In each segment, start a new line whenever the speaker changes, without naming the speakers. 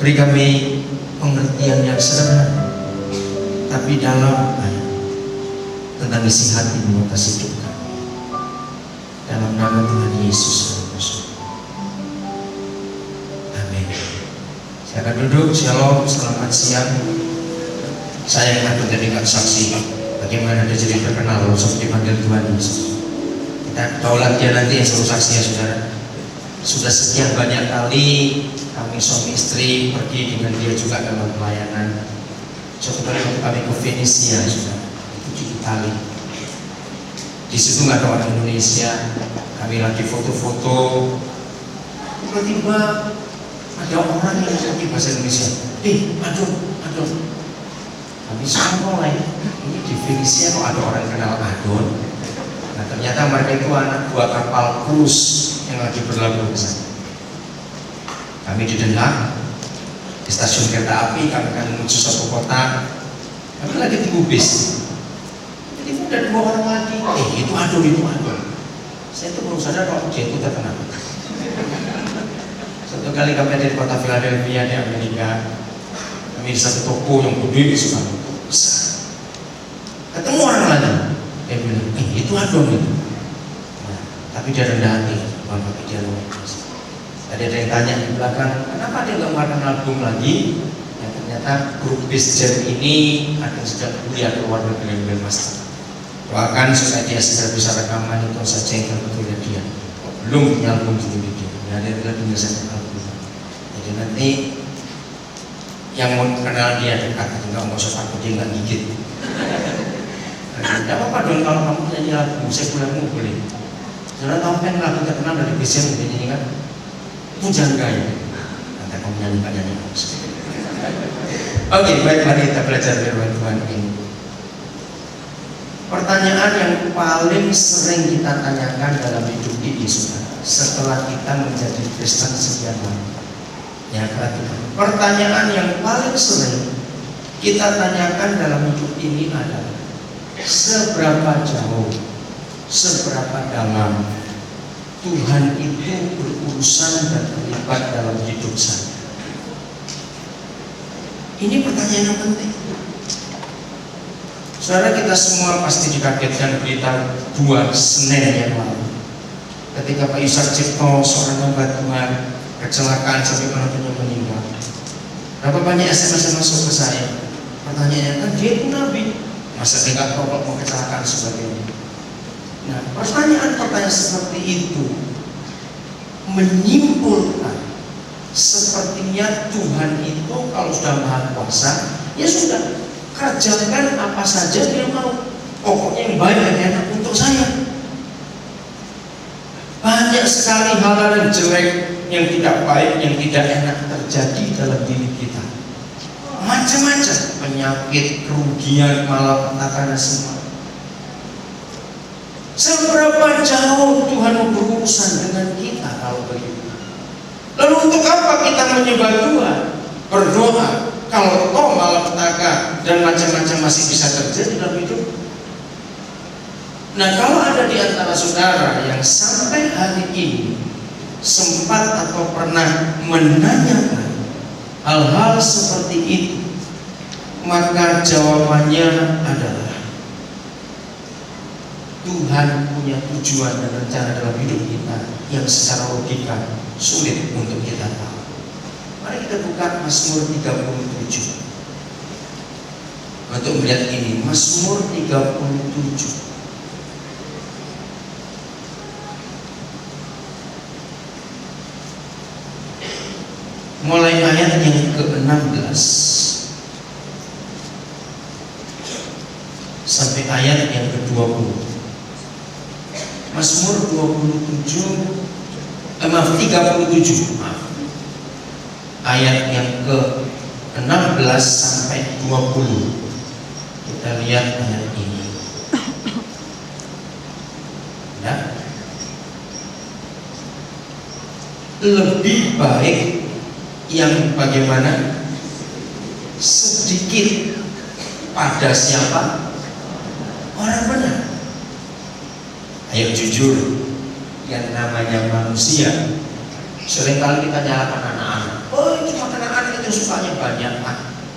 Beri kami pengertian yang sederhana tapi dalam tentang isi hati-Mu atas hidup kami. Dalam nama Tuhan Yesus. Amin. Silakan duduk. Shalom, selamat siang. Saya akan menjadikan saksi bagaimana dia jadi terkenal langsung dipanggil Tuhan Yesus. Kita daulat dia nanti yang suruh saksi ya saudara. Sudah sekian banyak kali kami suami istri pergi dengan dia juga dalam pelayanan. Suatu kali waktu kami ke Venesia sudah itu di Italia. Di situ nggak ada orang Indonesia. Kami lagi foto-foto. Tiba-tiba ada orang yang ngerti bahasa Indonesia. Adon. Kami semua mulai ini di Venesia kok ada orang kenal Adon. Nah ternyata mereka itu anak buah kapal cruise yang lagi berlabuh ke sana. Kami didengar di stasiun kereta api, kami akan menuju suatu kota. Kami lagi tunggu bis. Jadi ada dua orang lagi. Itu Adon. Saya tuh baru sadar kalau dia itu terkenal. Satu kali kami ada di kota Philadelphia di Amerika. Kami di satu toko yang gede di sana. Ketemu orang lagi. Dia bilang, itu Adon itu. Nah, tapi dia rendah hati. Tapi dia luas. Tadi ada yang tanya di belakang, kenapa dia nggak mengeluarkan album lagi? Ya, ternyata grup Bis Jam ini ada yang sedang kuliah ke luar negeri dengan master. Doakan supaya dia segera bisa rekaman itu saja yang terbetul dia. Belum punya album sendiri dia. Nah, dia bilang menyelesaikan album. Jadi nanti yang mau kenal dia dekat, nggak mau takut dia nggak gigit. Tidak apa-apa dong kalau kamu nyanyi lagu, saya pulang boleh. Saudara tahu kan lagu terkenal dari Bis Jam ini kan? Pujangga ya. Nanti kamu nyanyi. Oke, baik, mari kita belajar firman Tuhan ini. Pertanyaan yang paling sering kita tanyakan dalam hidup ini, saudara, setelah kita menjadi Kristen sekian lama. Ya, perhatikan. Pertanyaan yang paling sering kita tanyakan dalam hidup ini adalah seberapa jauh, seberapa dalam Tuhan itu berurusan dan terlibat dalam hidup saya. Ini pertanyaan yang penting. Saudara, kita semua pasti dikagetkan berita 2 Senin yang lalu ketika Pak Ishak Cipto, seorang hamba Tuhan, kecelakaan sampai menantunya meninggal. Berapa banyak SMS yang masuk ke saya? Pertanyaannya kan dia itu nabi, masa dia nggak tahu mau kecelakaan sebagainya. Nah, pertanyaan-pertanyaan seperti itu menyimpulkan sepertinya Tuhan itu kalau sudah Maha Kuasa, ya sudah kerjakan apa saja dia mau. Pokoknya yang baik dan enak untuk saya. Banyak sekali hal-hal yang jelek, yang tidak baik, yang tidak enak terjadi dalam diri kita. Macam-macam penyakit, kerugian, malapetaka semua. Seberapa jauh Tuhan mau berurusan dengan kita kalau begitu? Lalu untuk apa kita menyembah Tuhan, berdoa, kalau malapetaka dan macam-macam masih bisa terjadi dalam hidup? Nah, kalau ada di antara saudara yang sampai hari ini sempat atau pernah menanyakan hal-hal seperti itu, maka jawabannya adalah Tuhan punya tujuan dan rencana dalam hidup kita yang secara logika sulit untuk kita tahu. Mari kita buka Mazmur 37 untuk melihat ini. Mazmur 37 mulai ayat yang ke-16 sampai ayat yang ke-20. Mazmur 37 ayat yang ke-16 sampai 20. Kita lihat ayat ini. Ya. Lebih baik yang bagaimana? Sedikit pada siapa? Orang benar. Ayo jujur, yang namanya manusia seringkali kita nyalakan anak-anak. Oh, itu cuma anak-anak itu itu sukanya banyak,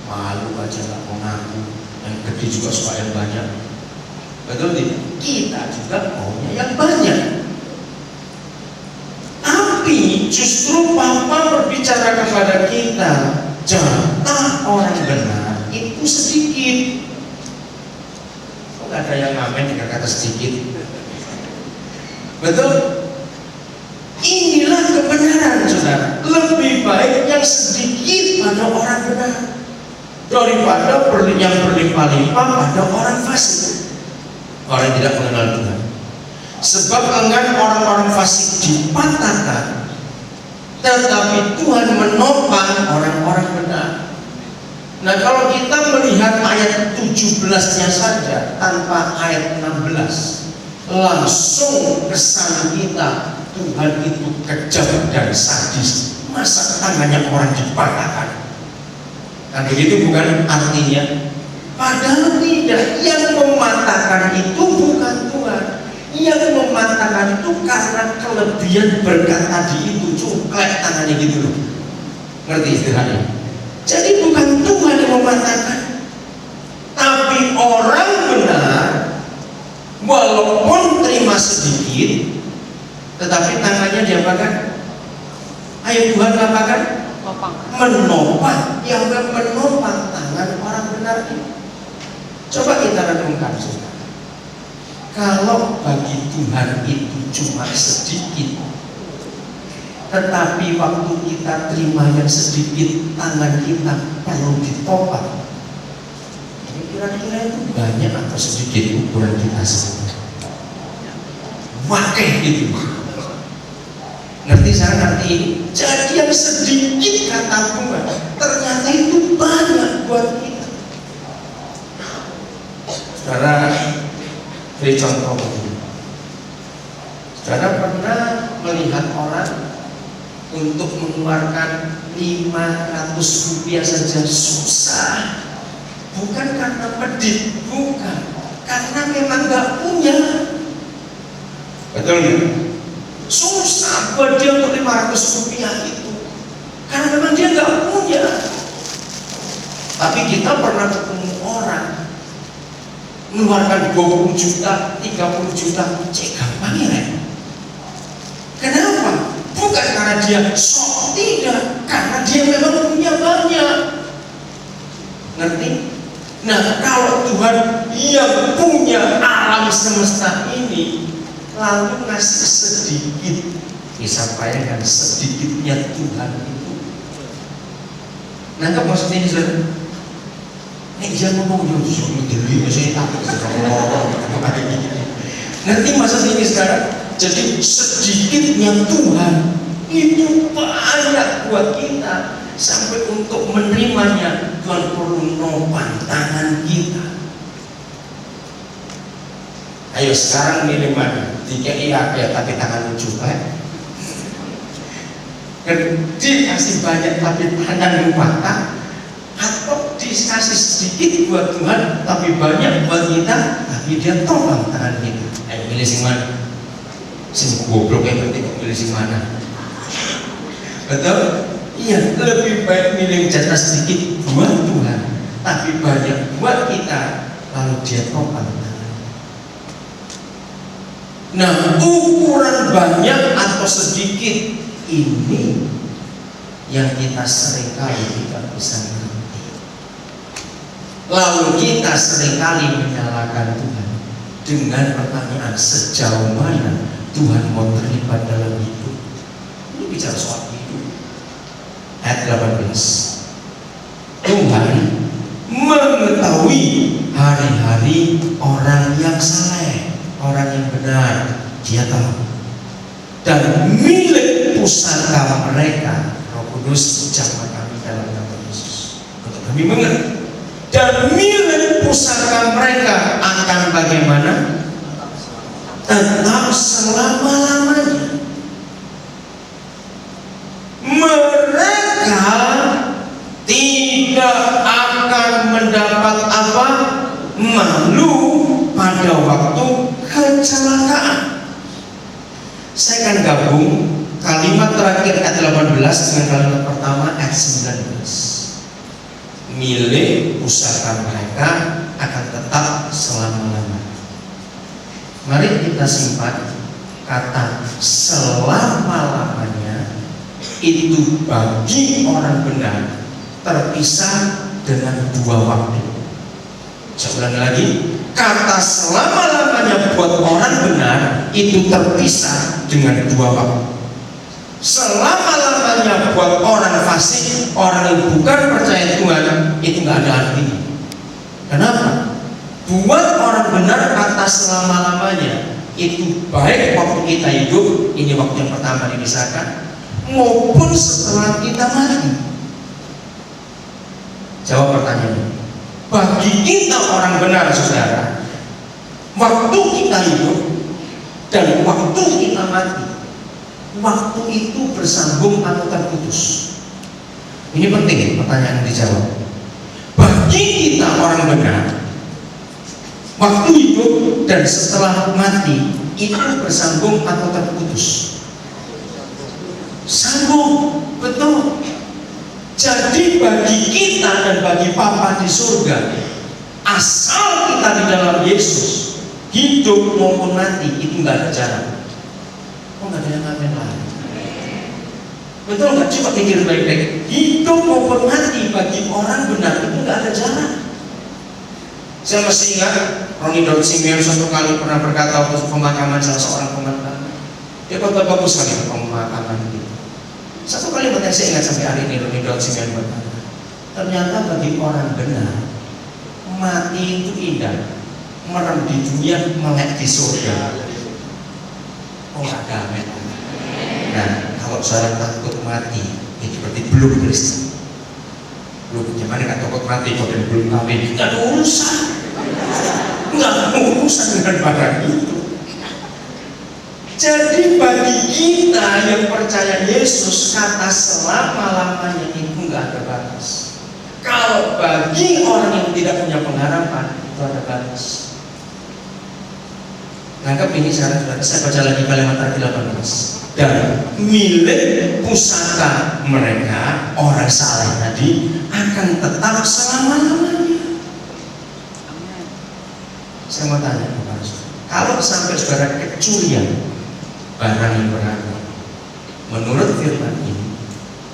malu aja nggak mau ngaku. Yang gede juga suka yang banyak. Betul tidak? Kita juga maunya yang banyak. Tapi justru Papa berbicara kepada kita, jatah orang benar itu sedikit. Kok gak ada yang ngamen dengan kata sedikit? Betul? Inilah kebenaran, saudara. Lebih baik yang sedikit pada orang benar daripada yang berlimpah-limpah pada orang fasik, orang yang tidak mengenal Tuhan. Sebab enggan orang-orang fasik dipatahkan, tetapi Tuhan menopang orang-orang benar. Nah, kalau kita melihat ayat 17-nya saja tanpa ayat 16, langsung kesan kita Tuhan itu kejam dan sadis. Masa tangannya orang dipatahkan? Kan begitu bukan artinya? Padahal tidak. Yang mematahkan itu bukan Tuhan. Yang mematahkan itu karena kelebihan berkat tadi itu, cuklek tangannya gitu loh. Ngerti istilahnya? Jadi bukan Tuhan yang mematahkan, tapi orang benar walaupun terima sedikit, tetapi tangannya diapakan? Ayo Tuhan apakan? Menopang, yang menopang tangan orang benar ini. Coba kita renungkan, saudara. Kalau bagi Tuhan itu cuma sedikit, tetapi waktu kita terima yang sedikit, tangan kita perlu ditopang. Ini kira-kira itu banyak atau sedikit ukuran kita sebenarnya? Wakeh gitu. Ngerti saya ngerti ini. Jadi yang sedikit kata Tuhan ternyata itu banyak buat kita. Saudara, beri contoh begini. Saudara pernah melihat orang untuk mengeluarkan 500 rupiah saja susah? Bukan karena medit, bukan, karena memang gak punya. Betul ya? Susah buat dia untuk 500 rupiah itu, karena memang dia gak punya. Tapi kita pernah ketemu orang mengeluarkan 20 juta, 30 juta, cek gampang ya. Kenapa? Bukan karena dia sok, tidak, karena dia memang punya banyak. Ngerti? Nah, kalau Tuhan yang punya alam semesta ini lalu ngasih sedikit, bisa bayangkan sedikitnya Tuhan itu. Nangkap maksudnya ini, saudara? Dia ngomong dulu, saya takut ngerti maksudnya ini, saudara? Jadi sedikitnya Tuhan itu banyak buat kita, sampai untuk menerimanya Tuhan perlu nopang tangan kita. Ayo sekarang milih mana? DKI ya, tapi tangan lucu kan? Dikasih banyak tapi tangan patah, atau dikasih sedikit buat Tuhan tapi banyak buat kita, tapi dia topang tangan kita. Ayo milih sing mana? Sing goblok yang penting milih sing mana? Betul? Iya, lebih baik milih jatah sedikit buat Tuhan tapi banyak buat kita, lalu dia topang. Nah, ukuran banyak atau sedikit ini yang kita seringkali tidak bisa mengerti. Lalu kita seringkali menyalahkan Tuhan dengan pertanyaan, sejauh mana Tuhan mau terlibat dalam hidup. Ini bicara soal hidup. Ayat 18, Tuhan mengetahui hari-hari orang yang saleh, orang yang benar, dia tahu. Dan milik pusaka mereka, Roh Kudus jamah kami dalam nama Yesus untuk kami mengerti. Dan milik pusaka mereka akan bagaimana? Tetap selama-lamanya. Mereka tidak akan mendapat apa? Malu pada waktu kecelakaan. Saya akan gabung kalimat terakhir ayat 18 dengan kalimat pertama ayat 19. milik pusaka mereka akan tetap selama-lamanya. Mari kita simpan kata selama-lamanya itu bagi orang benar terpisah dengan dua waktu. Saya ulangi lagi, kata selama-lamanya buat orang benar itu terpisah dengan dua waktu. Selama-lamanya buat orang fasik, orang yang bukan percaya Tuhan, itu nggak ada artinya. Kenapa? Buat orang benar kata selama-lamanya itu baik waktu kita hidup, ini waktu yang pertama dipisahkan, maupun setelah kita mati. Jawab pertanyaannya. Bagi kita orang benar, saudara, waktu kita hidup dan waktu kita mati, waktu itu bersambung atau terputus? Ini penting pertanyaan yang dijawab. Bagi kita orang benar, waktu hidup dan setelah mati itu bersambung atau terputus? Sambung, betul. Jadi bagi kita dan bagi Papa di surga, asal kita di dalam Yesus, hidup maupun mati itu nggak ada jarak. Oh, nggak ada yang ngamen lagi. Betul nggak? Coba pikir baik-baik. Hidup maupun mati bagi orang benar itu nggak ada jarak. Saya masih ingat Roni Daud Simeon suatu kali pernah berkata waktu pemakaman salah seorang pemakaman. Dia kata bagus sekali pemakaman itu. Satu kalimat yang saya ingat sampai hari ini, Roni Daud Simeon berkata, ternyata bagi orang benar mati itu indah, merem di dunia, melek di surga. Oh, ada amin. Nah, kalau saya takut mati, itu berarti belum Kristen. Belum, gimana nggak takut mati kalau belum kawin? Nggak ada urusan, nggak ada urusan dengan barang itu. Jadi bagi kita yang percaya Yesus, kata selama-lamanya itu nggak ada batas. Kalau bagi orang yang tidak punya pengharapan, itu ada batas. Nangkep ini sekarang, saya baca lagi kalimat tadi 18. Dan milik pusaka mereka, orang saleh tadi, akan tetap selama-lamanya. Saya mau tanya kepada saudara, kalau sampai saudara kecurian barang yang berharga, menurut firman ini,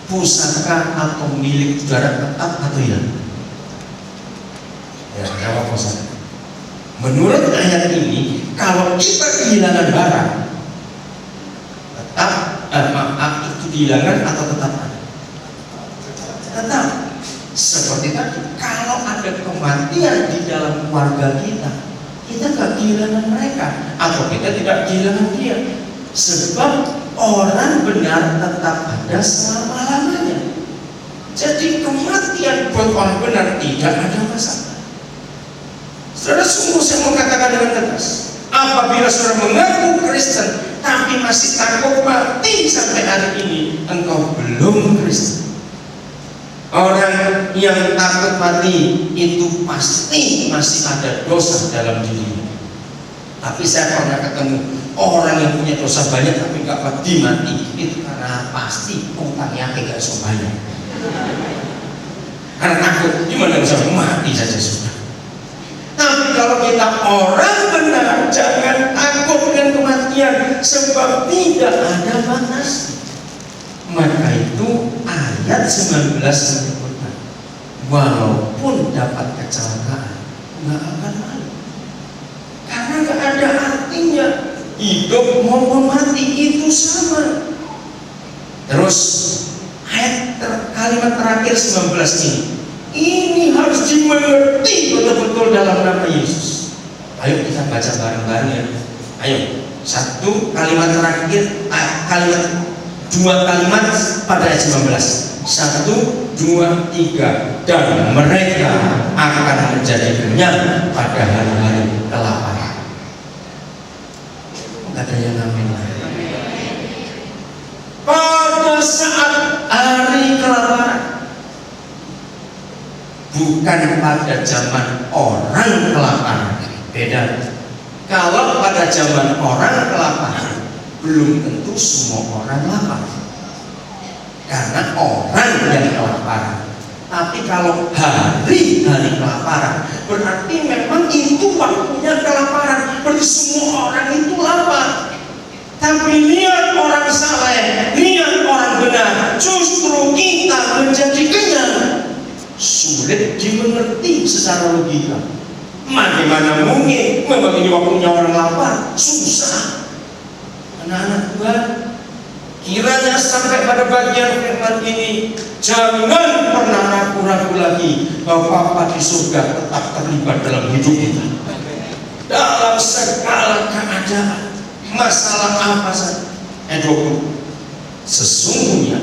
pusaka atau milik saudara tetap atau hilang? Ya, jawab pusaka. Menurut ayat ini, kalau kita kehilangan barang, tetap itu kehilangan atau tetap ada? Tetap. Seperti tadi, kalau ada kematian di dalam keluarga kita nggak kehilangan mereka, atau kita tidak kehilangan dia. Sebab orang benar tetap ada selama-lamanya. Jadi kematian buat orang benar tidak ada masalah. Saudara, sungguh saya mau katakan dengan tegas, apabila saudara mengaku Kristen tapi masih takut mati sampai hari ini, engkau belum Kristen. Orang yang takut mati itu pasti masih ada dosa dalam dirinya. Tapi saya pernah ketemu orang yang punya dosa banyak tapi nggak mati, itu karena pasti utangnya tidak sebanyak. Karena takut, gimana bisa mati saja sudah. Tapi kalau kita orang benar, jangan takut dengan kematian, sebab tidak ada batas. Maka itu ayat 19 menyebutkan, walaupun dapat kecelakaan, nggak akan malu. Karena nggak ada artinya, hidup maupun mati itu sama. Terus ayat kalimat terakhir 19 ini harus dimengerti betul-betul dalam nama Yesus. Ayo kita baca bareng-bareng ya. Ayo, satu kalimat terakhir, dua kalimat pada ayat 19. 1, 2, 3. Dan mereka akan menjadi kenyang pada hari-hari kelaparan. Gak ada yang amin. Pada saat hari kelaparan, bukan pada zaman orang kelaparan. Beda. Kalau pada zaman orang kelaparan, belum tentu semua orang lapar. Karena orang yang kelaparan Tapi kalau hari-hari kelaparan, berarti memang itu waktunya kelaparan. Berarti semua orang itu lapar. Tapi niat orang saleh, niat orang benar, justru kita menjadi kenyang. Sulit dimengerti secara logika. Bagaimana mungkin? Memang ini waktunya orang lapar. Susah. Anak-anak Tuhan, kiranya sampai pada bagian firman ini, jangan pernah ragu-ragu lagi bahwa Bapa di surga tetap terlibat dalam hidup kita. Dalam segala keadaan, masalah apa saja. Sesungguhnya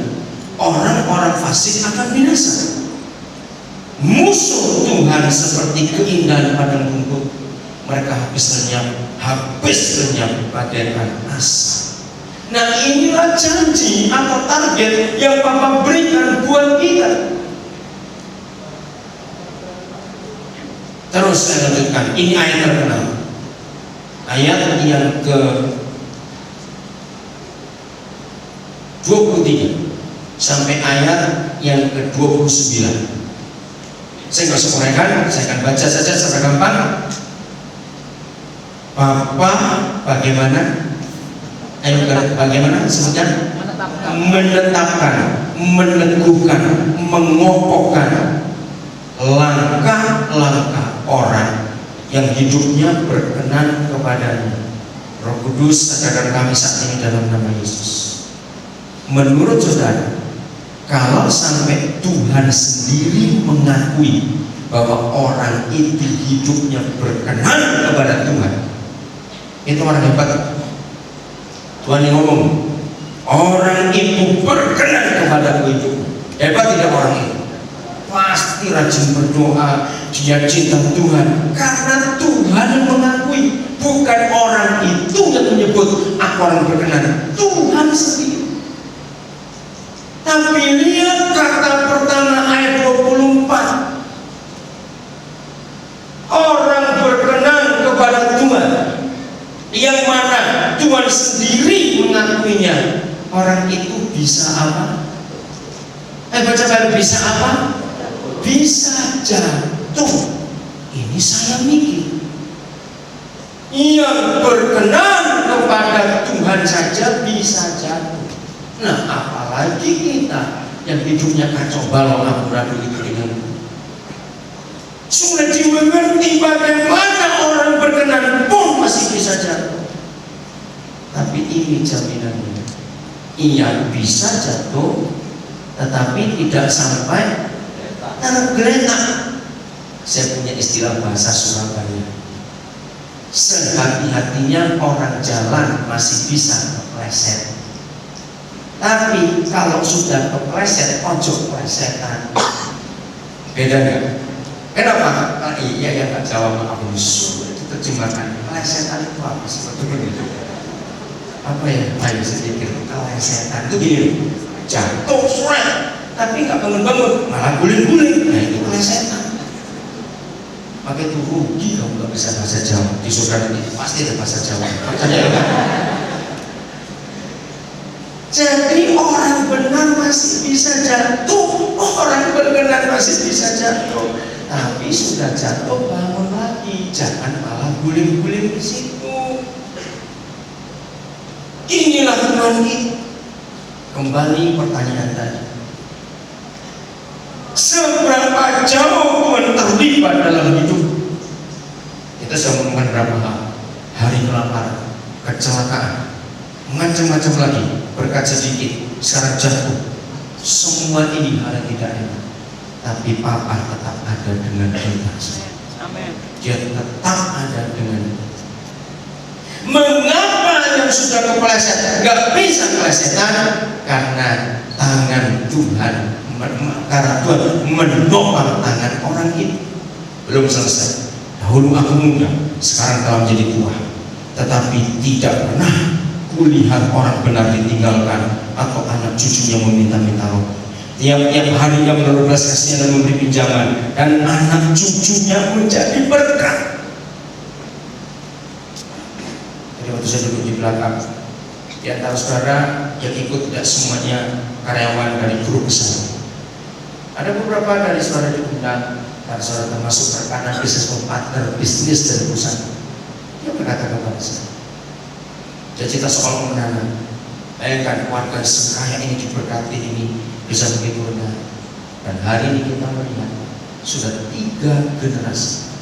orang-orang fasik akan binasa. Musuh Tuhan seperti keindahan padang rumput, mereka habis lenyap bagaikan asap. Nah, inilah janji atau target yang Bapa berikan buat kita. Terus saya lanjutkan, ini ayat terkenal, ayat yang ke 23 sampai ayat yang ke 29. Saya nggak usah uraikan, saya akan baca saja secara gampang. Bapa bagaimana? Bagaimana sebutkan? Menetapkan, meneguhkan, mengokohkan langkah-langkah orang yang hidupnya berkenan kepadanya. Roh Kudus sadarkan kami saat ini dalam nama Yesus. Menurut saudara, kalau sampai Tuhan sendiri mengakui bahwa orang itu hidupnya berkenan kepada Tuhan, itu orang hebat. Tuhan yang ngomong, orang itu berkenan kepada hidup. Hebat tidak orang itu? Pasti rajin berdoa, dia cinta Tuhan, karena Tuhan mengakui, bukan orang itu yang menyebut aku orang berkenan, Tuhan sendiri. Tapi lihat kata pertama ayat 24, orang berkenan kepada Tuhan, yang mana Tuhan sendiri mengakuinya. Orang itu bisa apa? Baca baru bisa apa? Bisa jatuh. Ini saya mikir, yang berkenan kepada Tuhan saja bisa jatuh. Nah, apalagi kita yang hidupnya kacau balau amburadul itu dengan sudah dimengerti bagaimana orang berkenan pun masih bisa jatuh. Tapi ini jaminannya, ia bisa jatuh tetapi tidak sampai tergeletak. Saya punya istilah bahasa Surabaya, sehati-hatinya orang jalan masih bisa kepleset. Tapi kalau sudah kepleset, ojo plesetan. Beda nggak? Kenapa? Iya yang nggak jawab abus. Itu terjemahkan. Plesetan itu apa sebetulnya? Itu apa ya? Ayo sedikit. Plesetan itu gini, jatuh surat, tapi nggak bangun-bangun, malah guling-guling. Nah itu plesetan. Maka itu rugi kalau nggak bisa bahasa Jawa. Di surga nanti pasti ada bahasa Jawa. Percaya nggak? Jadi orang benar masih bisa jatuh, orang berkenan masih bisa jatuh. Tapi sudah jatuh bangun lagi, jangan malah guling-guling di situ. Inilah Tuhan kita. Kembali pertanyaan tadi, seberapa jauh Tuhan terlibat dalam hidup kita? Sudah menemukan berapa hal: hari kelaparan, kecelakaan, macam-macam lagi, berkat sedikit, sekarang jatuh. Semua ini hal yang tidak enak, tapi Papa tetap ada dengan kita. Dia tetap ada dengan kita. Mengapa yang sudah kepleset nggak bisa keplesetan? Karena tangan Tuhan, karena Tuhan menopang tangan orang itu. Belum selesai. Dahulu aku muda, sekarang telah menjadi tua, tetapi tidak pernah kulihat orang benar ditinggalkan atau anak cucunya meminta-minta rokok. Tiap-tiap hari dia berbelas kasihan dan memberi pinjaman, dan anak cucunya menjadi berkat. Jadi waktu saya duduk di belakang, di antara saudara yang ikut tidak semuanya karyawan dari grup besar. Ada beberapa dari saudara diundang, dan saudara termasuk rekanan bisnis partner bisnis dari perusahaan. Dia berkata kepada saya, cita-cita soal menanam. Bayangkan keluarga sekaya ini diberkati ini bisa begitu rendah. Dan hari ini kita melihat sudah 3 generasi.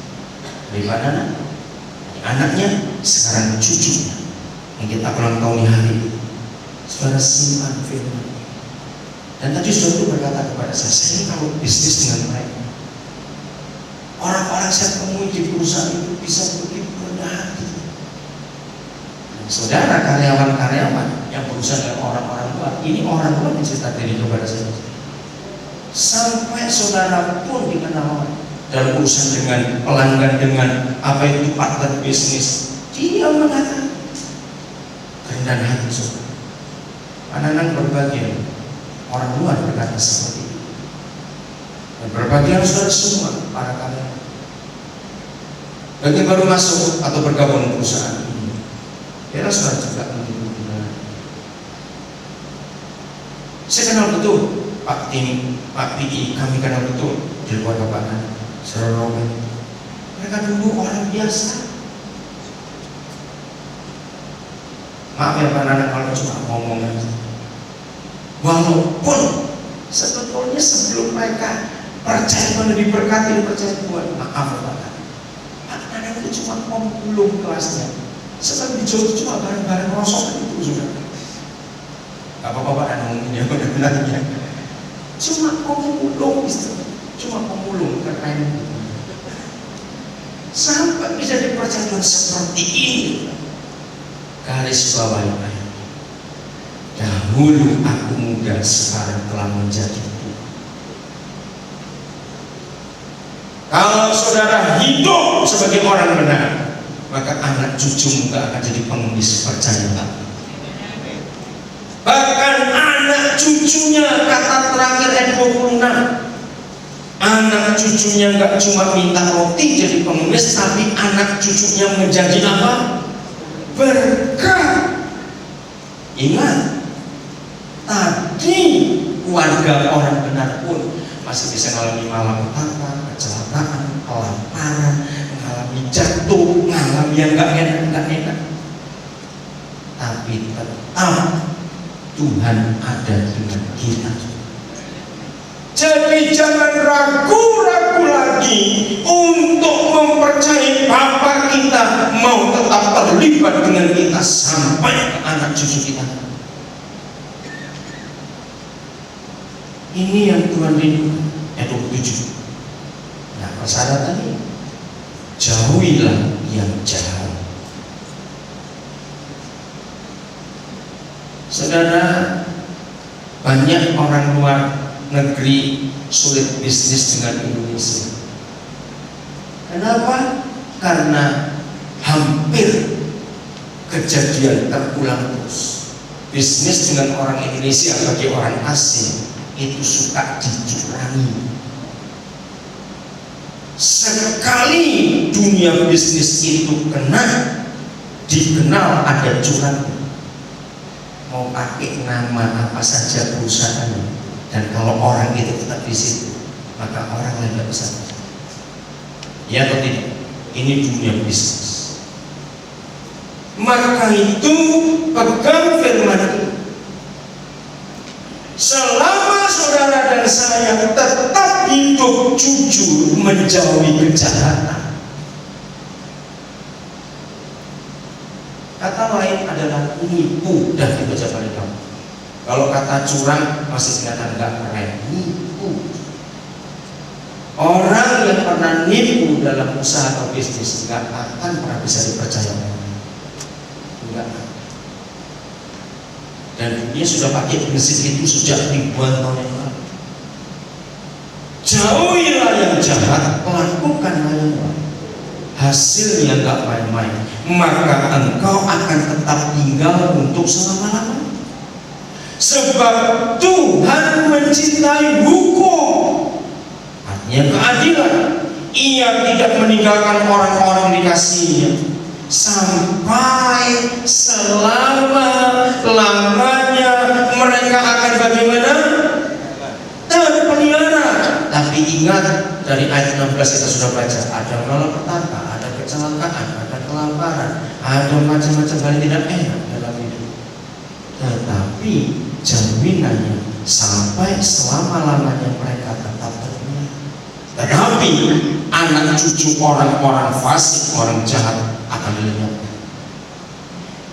Dari mana? Anaknya, sekarang cucunya yang kita ulang tahun hari ini. Saudara simpan firman. Dan tadi saudara itu berkata kepada saya kalau bisnis dengan mereka, orang-orang saya temui di perusahaan itu bisa begitu rendah hati. Saudara karyawan-karyawan yang berusaha dengan orang-orang luar, ini orang luar mencerita diri kepada saya. Sampai saudara pun dikenal dalam urusan dengan pelanggan, dengan apa itu partner bisnis, dia mengatakan kerendahan hati saudara. Anak-anak berbahagia, orang luar berkata seperti itu. Dan berbahagia saudara semua para karyawan. Bagi baru masuk atau bergabung di perusahaan ini, biarlah saudara juga mendengar. Saya kenal betul Pak Tini, Pak Piki, kami kenal betul di luar Bapak, saudara Robin. Mereka dulu orang biasa. Maaf ya Pak Nana kalau cuma ngomong aja. Walaupun sebetulnya sebelum mereka percaya Tuhan diberkati, percaya Tuhan, maaf ya Pak Nana itu cuma pemulung kelasnya. Sebab di Jogja cuma bareng-bareng rosok itu sudah. Apa-apa Pak Nana ngomongnya benar-benarnya. Cuma pemulung istilah, cuma pemulung keren. Sampai bisa dipercaya Tuhan seperti ini. Garis bawahi ayat. Dahulu aku muda, sekarang telah menjadi tua. Kalau saudara hidup sebagai orang benar, maka anak cucumu gak akan jadi pengemis, percayalah. Bahkan anak cucunya, kata terakhir ayat 26, anak cucunya gak cuma minta roti jadi pengemis, tapi anak cucunya menjadi apa? Berkat. Ingat, tadi keluarga orang benar pun masih bisa mengalami malapetaka, kecelakaan, kelaparan, mengalami jatuh, mengalami yang gak enak. Tapi tetap Tuhan ada dengan kita. Jadi jangan ragu-ragu lagi untuk mempercayai Bapa kita mau tetap terlibat dengan kita sampai ke anak cucu kita. Ini yang Tuhan rindu. Ayat 27. Nah, persyaratannya jauhilah yang jahat. Saudara, banyak orang luar negeri sulit bisnis dengan Indonesia. Kenapa? Karena hampir kejadian terulang terus. Bisnis dengan orang Indonesia bagi orang asing itu suka dicurangi. Sekali dunia bisnis itu dikenal ada curang. Mau pakai nama apa saja perusahaan, dan kalau orang itu tetap di situ, maka orang lain tidak bisa. Ya atau tidak? Ini dunia bisnis. Maka itu pegang firman itu. Selama saudara dan saya tetap hidup jujur menjauhi kejahatan. Kata lain adalah nipu dan dibaca pada kamu. Kalau kata curang masih kelihatan enggak keren. Nipu. Orang yang pernah nipu dalam usaha atau bisnis enggak akan pernah bisa dipercaya. Enggak. Dan dia sudah pakai prinsip itu sejak ribuan tahun yang lalu. Jauhilah yang jahat, lakukan yang baik. Hasilnya enggak main-main, maka engkau akan tetap tinggal untuk selama-lamanya. Sebab Tuhan mencintai hukum, artinya keadilan. Ia tidak meninggalkan orang-orang dikasihnya sampai selama-lamanya. Mereka akan bagaimana? Terpelihara. Tapi ingat, dari ayat 16 kita sudah baca, ada malapetaka, ada kecelakaan, ada kelaparan, ada macam-macam hal yang tidak enak dalam hidup. Tetapi jaminannya sampai selama-lamanya mereka tetap termulia. Tetapi anak cucu orang-orang fasik, orang jahat akan dilenyapkan.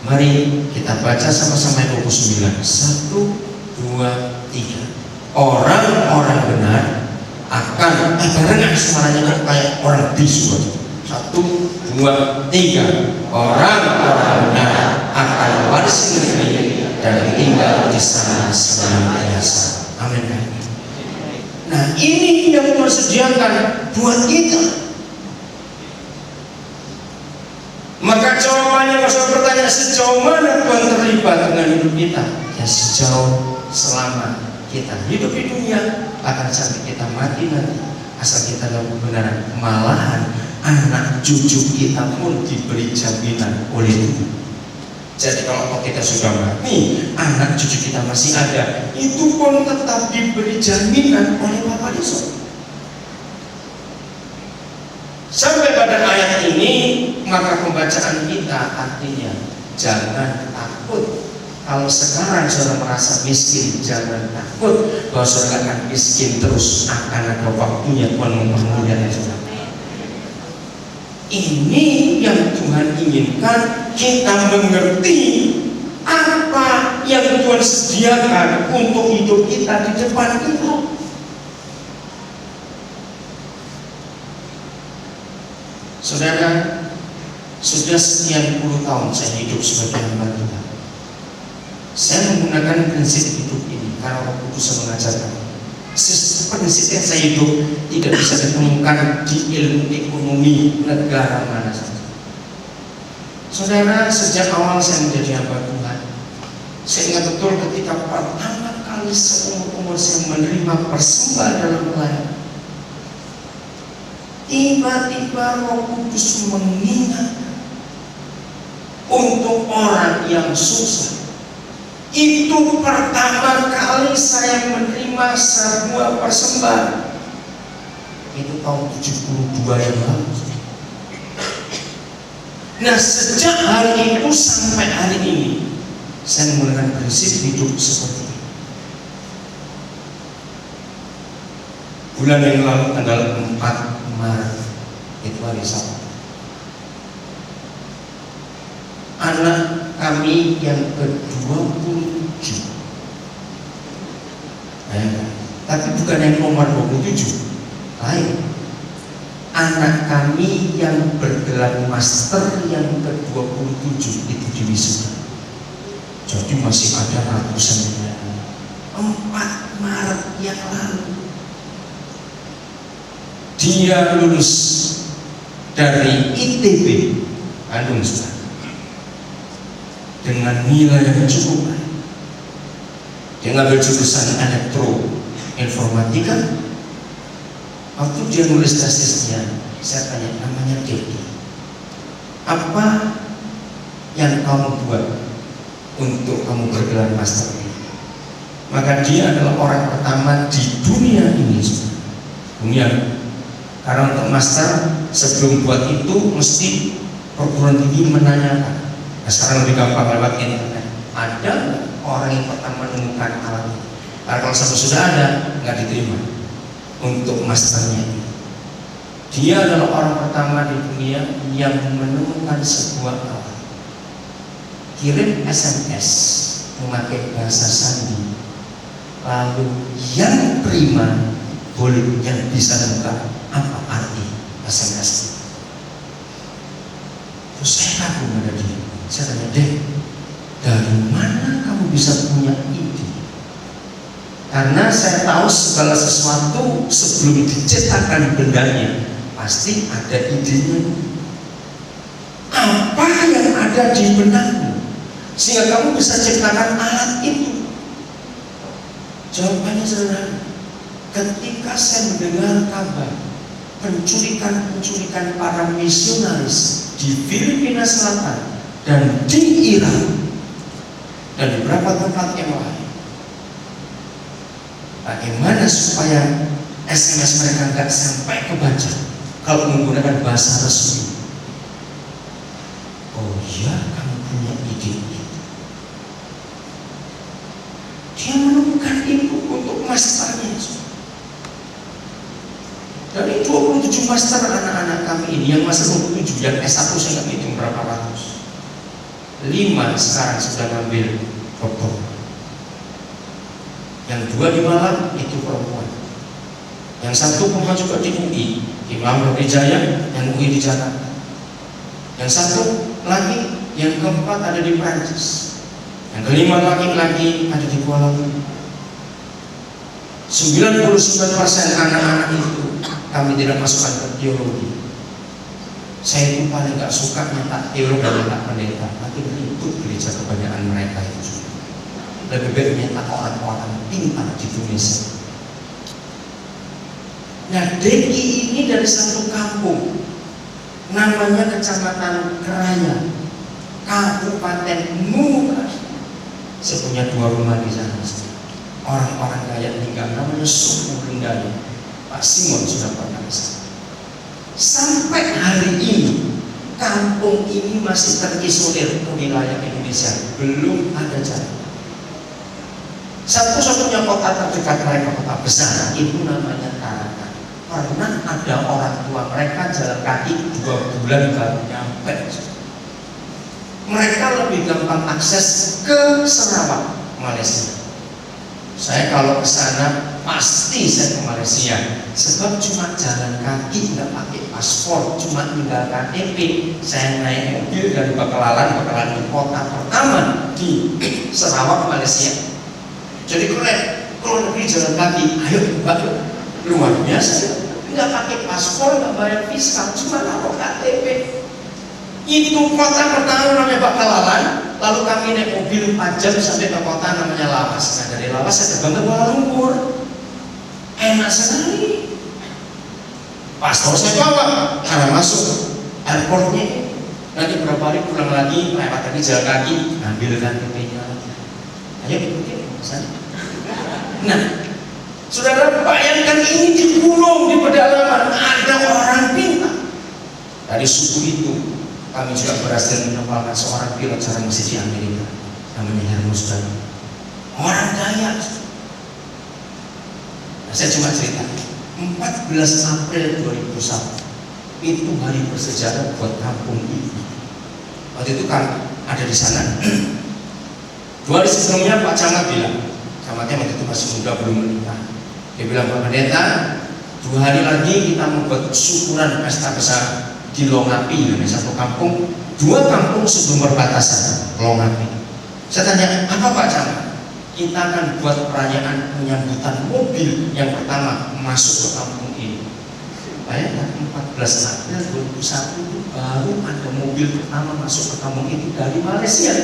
Mari kita baca sama-sama 29. 1, 2, 3. Orang-orang benar akan barengan suaranya kayak orang bisu. 1, 2, 3. Orang-orang benar akan warisi negeri dan tinggal di sana senantiasa. Amin. Nah, ini yang Tuhan sediakan buat kita. Maka jawabannya kalau saya bertanya, sejauh mana Tuhan terlibat dengan hidup kita? Ya sejauh selama kita hidup di dunia, akan sampai kita mati nanti, asal kita dalam kebenaran. Malahan anak cucu kita pun diberi jaminan oleh Tuhan. Jadi kalau kita sudah mati, anak cucu kita masih ada, itu pun tetap diberi jaminan oleh Bapa di surga. Sampai pada ayat ini, maka pembacaan kita artinya jangan takut. Kalau sekarang saudara merasa miskin, jangan takut bahwa saudara akan miskin terus. Akan ada waktunya Tuhan mempermuliakan saudara. Ini yang Tuhan inginkan kita mengerti apa yang Tuhan sediakan untuk hidup kita di depan kita. Saudara, sudah sekian puluh tahun saya hidup sebagai hamba Tuhan. Saya menggunakan prinsip hidup ini karena Roh Kudus mengajarkan. Prinsip yang saya hidup tidak bisa ditemukan di ilmu ekonomi negara mana saja. Saudara, sejak awal saya menjadi hamba Tuhan, saya ingat betul ketika pertama kali seumur-umur saya menerima persembahan dalam pelayanan. Tiba-tiba Roh Kudus mengingatkan untuk orang yang susah. Itu pertama kali saya menerima sebuah persembahan. Itu tahun 72 yang lalu. Nah, sejak hari itu sampai hari ini, saya menggunakan prinsip hidup seperti ini. Bulan yang lalu tanggal 4 Maret itu hari Sabtu, anak kami yang ke-27, tapi bukan yang nomor 27, lain. Anak kami yang bergelar master yang ke-27 itu di wisuda. Jadi masih ada ratusan. 4 Maret yang lalu dia lulus dari ITB Bandung dengan nilai yang cukup baik. Dia ngambil jurusan elektroinformatika. Waktu dia nulis tesisnya, saya tanya, namanya Dedi, apa yang kamu buat untuk kamu bergelar master ini? Maka dia adalah orang pertama di dunia ini, karena untuk master sebelum buat itu mesti perguruan tinggi menanyakan. Nah, sekarang lebih gampang lewat internet. Ada orang yang pertama menemukan alat ini? Karena kalau sampai sudah ada, nggak diterima untuk masternya. Dia adalah orang pertama di dunia yang menemukan sebuah alat. Kirim SMS memakai bahasa sandi, lalu yang terima boleh yang bisa buka apa arti SMS. Terus saya kagum pada dia. Saya tanya, Dek, dari mana kamu bisa punya ide? Karena saya tahu segala sesuatu sebelum diciptakan bendanya pasti ada idenya. Apa yang ada di benakmu sehingga kamu bisa ciptakan alat itu? Jawabannya sederhana. Ketika saya mendengar kabar penculikan para misionaris di Filipina Selatan dan di Iran dan di beberapa tempat yang lain, bagaimana supaya SMS mereka nggak sampai kebaca kalau menggunakan bahasa resmi. Oh ya, kamu punya ide itu. Dia menemukan itu untuk masternya. Dari 27 master anak-anak kami ini, yang master 27, yang S1 saya nggak hitung berapa ratus. 5 sekarang sudah ngambil doktor. Yang 2 di Malang itu perempuan. Yang 1 perempuan juga di UI, Imam Wijaya, yang UI di Jakarta. Yang 1 lagi, yang keempat ada di Prancis. Yang kelima lagi ada di Kuala Lumpur. 99% anak-anak itu kami tidak masukkan ke teologi. Saya itu paling gak suka nyetak teolog dan nyetak pendeta, tapi ribut gereja kebanyakan mereka itu. Lebih baik nyetak orang-orang pintar di Indonesia. Nah, Deki ini dari satu kampung, namanya Kecamatan Keraya, Kabupaten Muara. Saya punya 2 rumah di sana. Orang-orang kaya tinggal, namanya suku Lindaya. Pak Simon sudah pernah ke sana. Sampai hari ini kampung ini masih terisolir ke wilayah Indonesia, belum ada jalan. Satu-satunya kota terdekat mereka, kota besar, itu namanya Tarakan. Pernah ada orang tua mereka jalan kaki 2 bulan baru nyampe. Mereka lebih gampang akses ke Sarawak, Malaysia. Saya kalau ke sana pasti saya ke Malaysia, sebab cuma jalan kaki, nggak pakai paspor, cuma tinggal KTP. Saya naik mobil dari Bakalan itu kota pertama di Sarawak, Malaysia. Jadi keren, kalau negeri jalan kaki, ayo mbak, luar biasa. Nggak pakai paspor, nggak bayar fiskal, cuma taruh KTP. Itu kota pertama namanya Bakalan. Lalu kami naik mobil 4 jam sampai ke kota namanya Lawas. Nah, dari Lawas saya terbang ke Kuala Lumpur. Enak sekali. Paspor saya bawa, karena masuk airportnya. Nanti berapa hari pulang lagi, lewat lagi jalan kaki, ambil KTP-nya lagi. Ayo ikutin saya. Nah, saudara bayangkan ini di gunung, di pedalaman ada orang pintar. Dari suku itu kami juga berhasil menyempalkan seorang pilot sekarang masih di Amerika, namanya Hermus Dan. Orang kaya. Nah, saya cuma cerita 14 April 2001 itu hari bersejarah buat kampung ini. Waktu itu kan ada di sana. 2 hari sebelumnya Pak Camat bilang, camatnya waktu itu masih muda, belum menikah. Dia bilang, Pak Pendeta, 2 hari lagi kita membuat syukuran pesta besar di Longapi, namanya satu kampung, 2 kampung sebelum perbatasan Longapi. Saya tanya, apa Pak Camat? Kita akan buat perayaan penyambutan mobil yang pertama masuk ke kampung ini. Bayangkan 14 April 2001 itu baru ada mobil pertama masuk ke kampung itu dari Malaysia.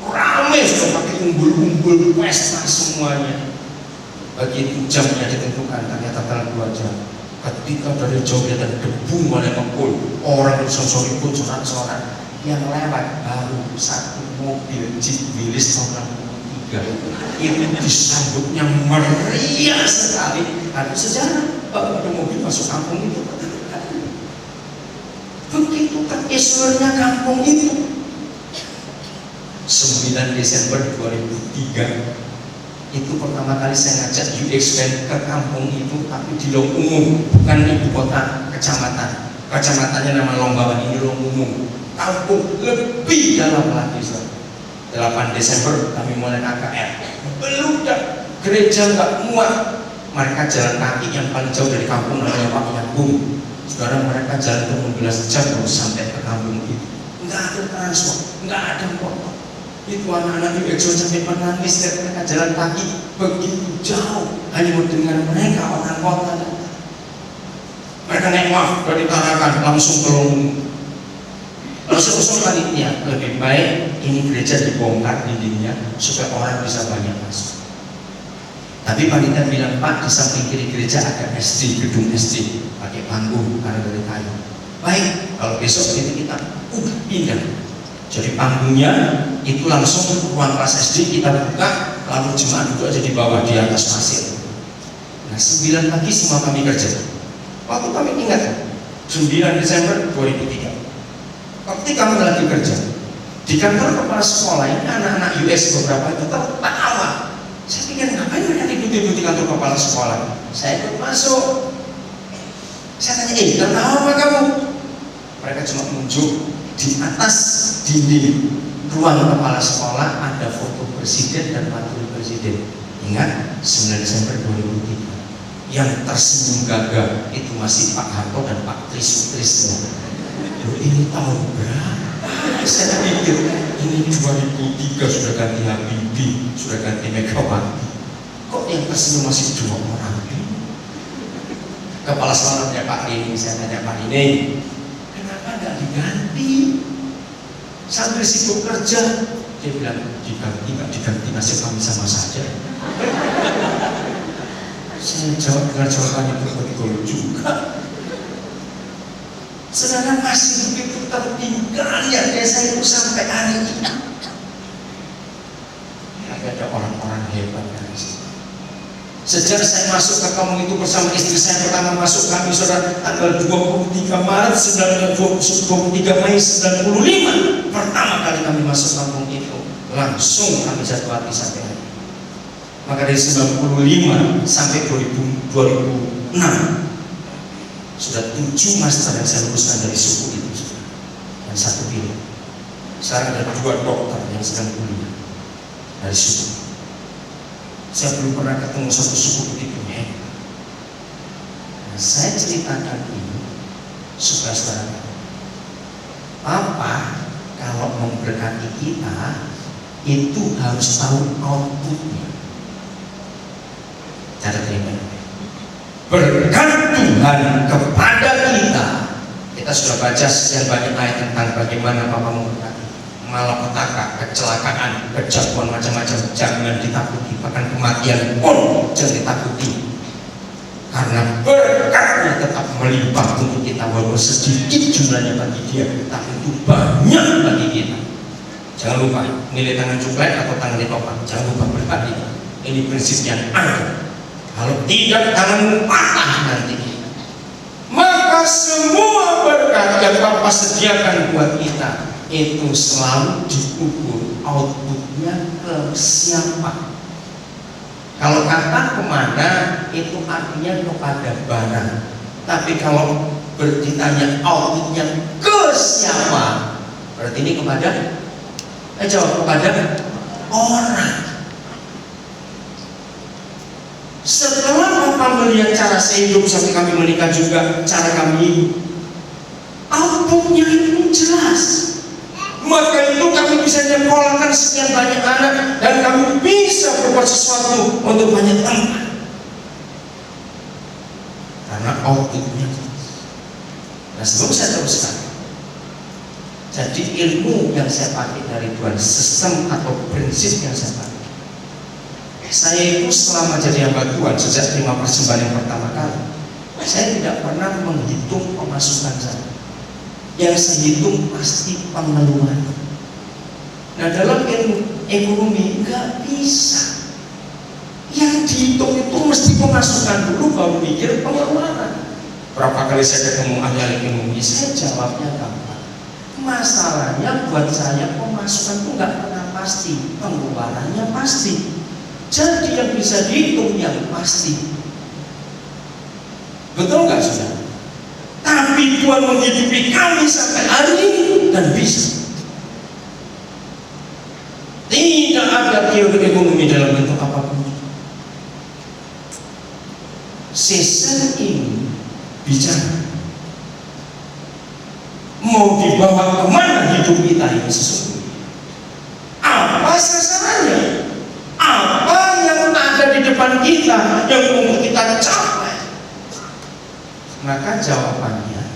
Ramai sudah pakai umbul-umbul pesta semuanya. Begitu jamnya ditentukan, ternyata telah 2 jam. Ketika dari jauh kelihatan debu mulai mengepul, orang bersosok ribut sorak-sorak. Yang lewat baru 1 mobil Jeep Willys tahun 63. Itu disambutnya meriah sekali. Ada sejarah, ada mobil masuk kampung itu. Begitu terisolernya kampung itu. 9 Desember 2003 itu pertama kali saya ngajak UX Band ke kampung itu, tapi di Long Umum, bukan ibu kota kecamatan. Kecamatannya nama Lombawan, ini Long Umum. Kampung lebih dalam lagi. 8 Desember kami mulai KKR. Beludak, gereja nggak muat. Mereka jalan kaki yang paling jauh dari kampung namanya Pak Nyambung. Saudara, mereka jalan 15 jam baru sampai ke kampung itu. Nggak ada transport, nggak ada motor. Itu anak-anak UX sampai menangis dan mereka jalan kaki begitu jauh hanya mendengar mereka orang kota. Mereka naik maaf dari Tarakan langsung ke Long Umum. Lalu usul panitia, lebih baik ini gereja dibongkar dindingnya supaya orang bisa banyak masuk. Tapi panitia bilang, Pak, di samping kiri gereja ada SD, gedung SD pakai panggung karena dari kayu. Baik, kalau besok ini kita pindah. Jadi panggungnya itu langsung ruang kelas SD kita buka, lalu jemaat duduk aja di bawah di atas pasir. Nah, 9 pagi semua kami kerja. Waktu kami ingat 9 Desember 2003, waktu kami lagi kerja di kantor kepala sekolah ini, anak-anak US beberapa itu tertawa. Saya pikir ngapain mereka ribut-ribut di kantor kepala sekolah. Saya ikut masuk. Saya tanya, tertawa apa kamu? Mereka cuma muncul di atas dinding ruang kepala sekolah ada foto presiden dan wakil presiden. Ingat 9 Desember 2003. Yang tersenyum gagah itu masih Pak Harto dan Pak Tris. Ini tahun berapa? Saya pikir ini 2003 sudah ganti Habibie, sudah ganti Megawati. Kok yang tersenyum masih 2 orang? Kepala sekolahnya Pak ini, saya tanya Pak ini, kenapa nggak diganti? Sampai sibuk kerja. Dia bilang diganti, nggak diganti, nasib kami sama saja. Saya jawab dengan jawaban yang betul juga. Sedangkan masih begitu tertinggal ya desa itu sampai hari ini. Ada orang-orang hebat kan. Sejak saya masuk ke kampung itu bersama istri saya pertama masuk kami saudara tanggal 23 Maret 23 Mei 95 pertama kali kami masuk kampung itu langsung kami jatuh hati sampai hari. Maka dari 95 sampai 2006 sudah 7 master yang saya luluskan dari suku itu dan 1 pilot. Sekarang ada 2 dokter yang sedang kuliah dari suku. Saya belum pernah ketemu satu suku begitu hebat. Nah, saya ceritakan ini supaya saudara tahu. Papa kalau memberkati kita itu harus tahu outputnya. Cara terima. Berkat Tuhan kepada kita sudah baca sekian banyak ayat tentang bagaimana Papa memberkati. Malapetaka, kecelakaan, kejatuhan macam-macam jangan ditakuti, bahkan kematian pun jangan ditakuti, karena berkatnya tetap melimpah untuk kita, walaupun sedikit jumlahnya bagi dia, tapi itu banyak bagi kita. Jangan lupa nilai tangan cuklet atau tangan ditopang, jangan lupa berkat ini. Ini prinsip yang ada. Kalau tidak tanganmu patah nanti. Maka semua berkat yang Papa sediakan buat kita itu selalu diukur outputnya ke siapa. Kalau kata kemana itu artinya kepada barang, tapi kalau ditanya outputnya ke siapa, berarti ini kepada jawab kepada orang. Setelah Papa melihat cara saya hidup sampai kami menikah juga, cara kami outputnya itu jelas. Maka itu kami bisa nyekolahkan sekian banyak anak dan kami bisa berbuat sesuatu untuk banyak tempat. Karena outputnya. Nah, sebelum saya teruskan, jadi ilmu yang saya pakai dari Tuhan, sistem atau prinsip yang saya pakai. Saya itu selama jadi hamba Tuhan sejak terima persembahan yang pertama kali, saya tidak pernah menghitung pemasukan saya. Yang saya hitung pasti pengeluaran. Nah, dalam ilmu ekonomi nggak bisa. Yang dihitung itu mesti pemasukan dulu, baru mikir pengeluaran. Berapa kali saya ketemu ahli ekonomi, saya jawabnya gampang. Masalahnya buat saya pemasukan itu nggak pernah pasti, pengeluarannya pasti. Jadi yang bisa dihitung yang pasti. Betul nggak saudara? Tapi Tuhan menghidupi kami sampai hari ini dan bisa. Tidak ada teori ekonomi dalam bentuk apapun. Season ini bicara mau dibawa kemana hidup kita ini sesungguhnya. Apa sasarannya? Apa yang ada di depan kita yang untuk kita capai? Maka jawabannya,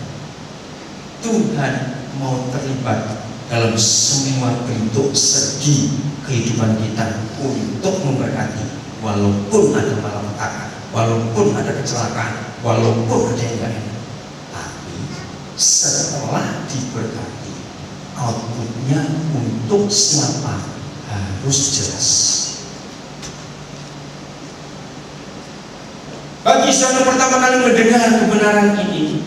Tuhan mau terlibat dalam semua bentuk segi kehidupan kita untuk memberkati, walaupun ada malapetaka, walaupun ada kecelakaan, walaupun ada yang enggak enak. Tapi setelah diberkati, outputnya untuk siapa harus jelas. bagi saudara pertama kali mendengar kebenaran ini,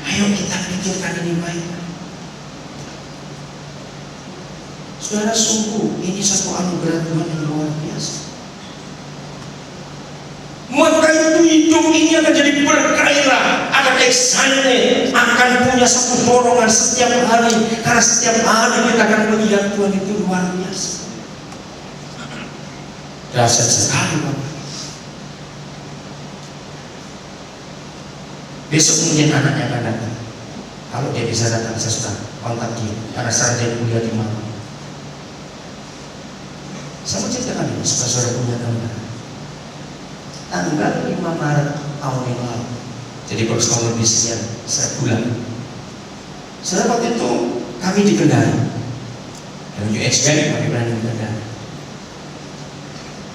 ayo kita pikirkan ini baik. Saudara, sungguh ini satu anugerah Tuhan yang luar biasa. Maka itu hidup ini akan jadi bergairah, akan excited, akan punya satu dorongan setiap hari. Karena setiap hari kita akan melihat Tuhan itu luar biasa. Dahsyat sekali, Bapak. Besok mungkin anaknya akan datang. Kalau dia bisa datang, saya suka kontak dia. Karena sekarang dia kuliah di mana. Saya mau ceritakan ini, supaya saudara punya gambaran. Tanggal 5 Maret tahun yang lalu, jadi baru setahun lebih sekian, sebulan. Saudara, waktu itu kami di Kendari, dan UXBank kami berada di Kendari.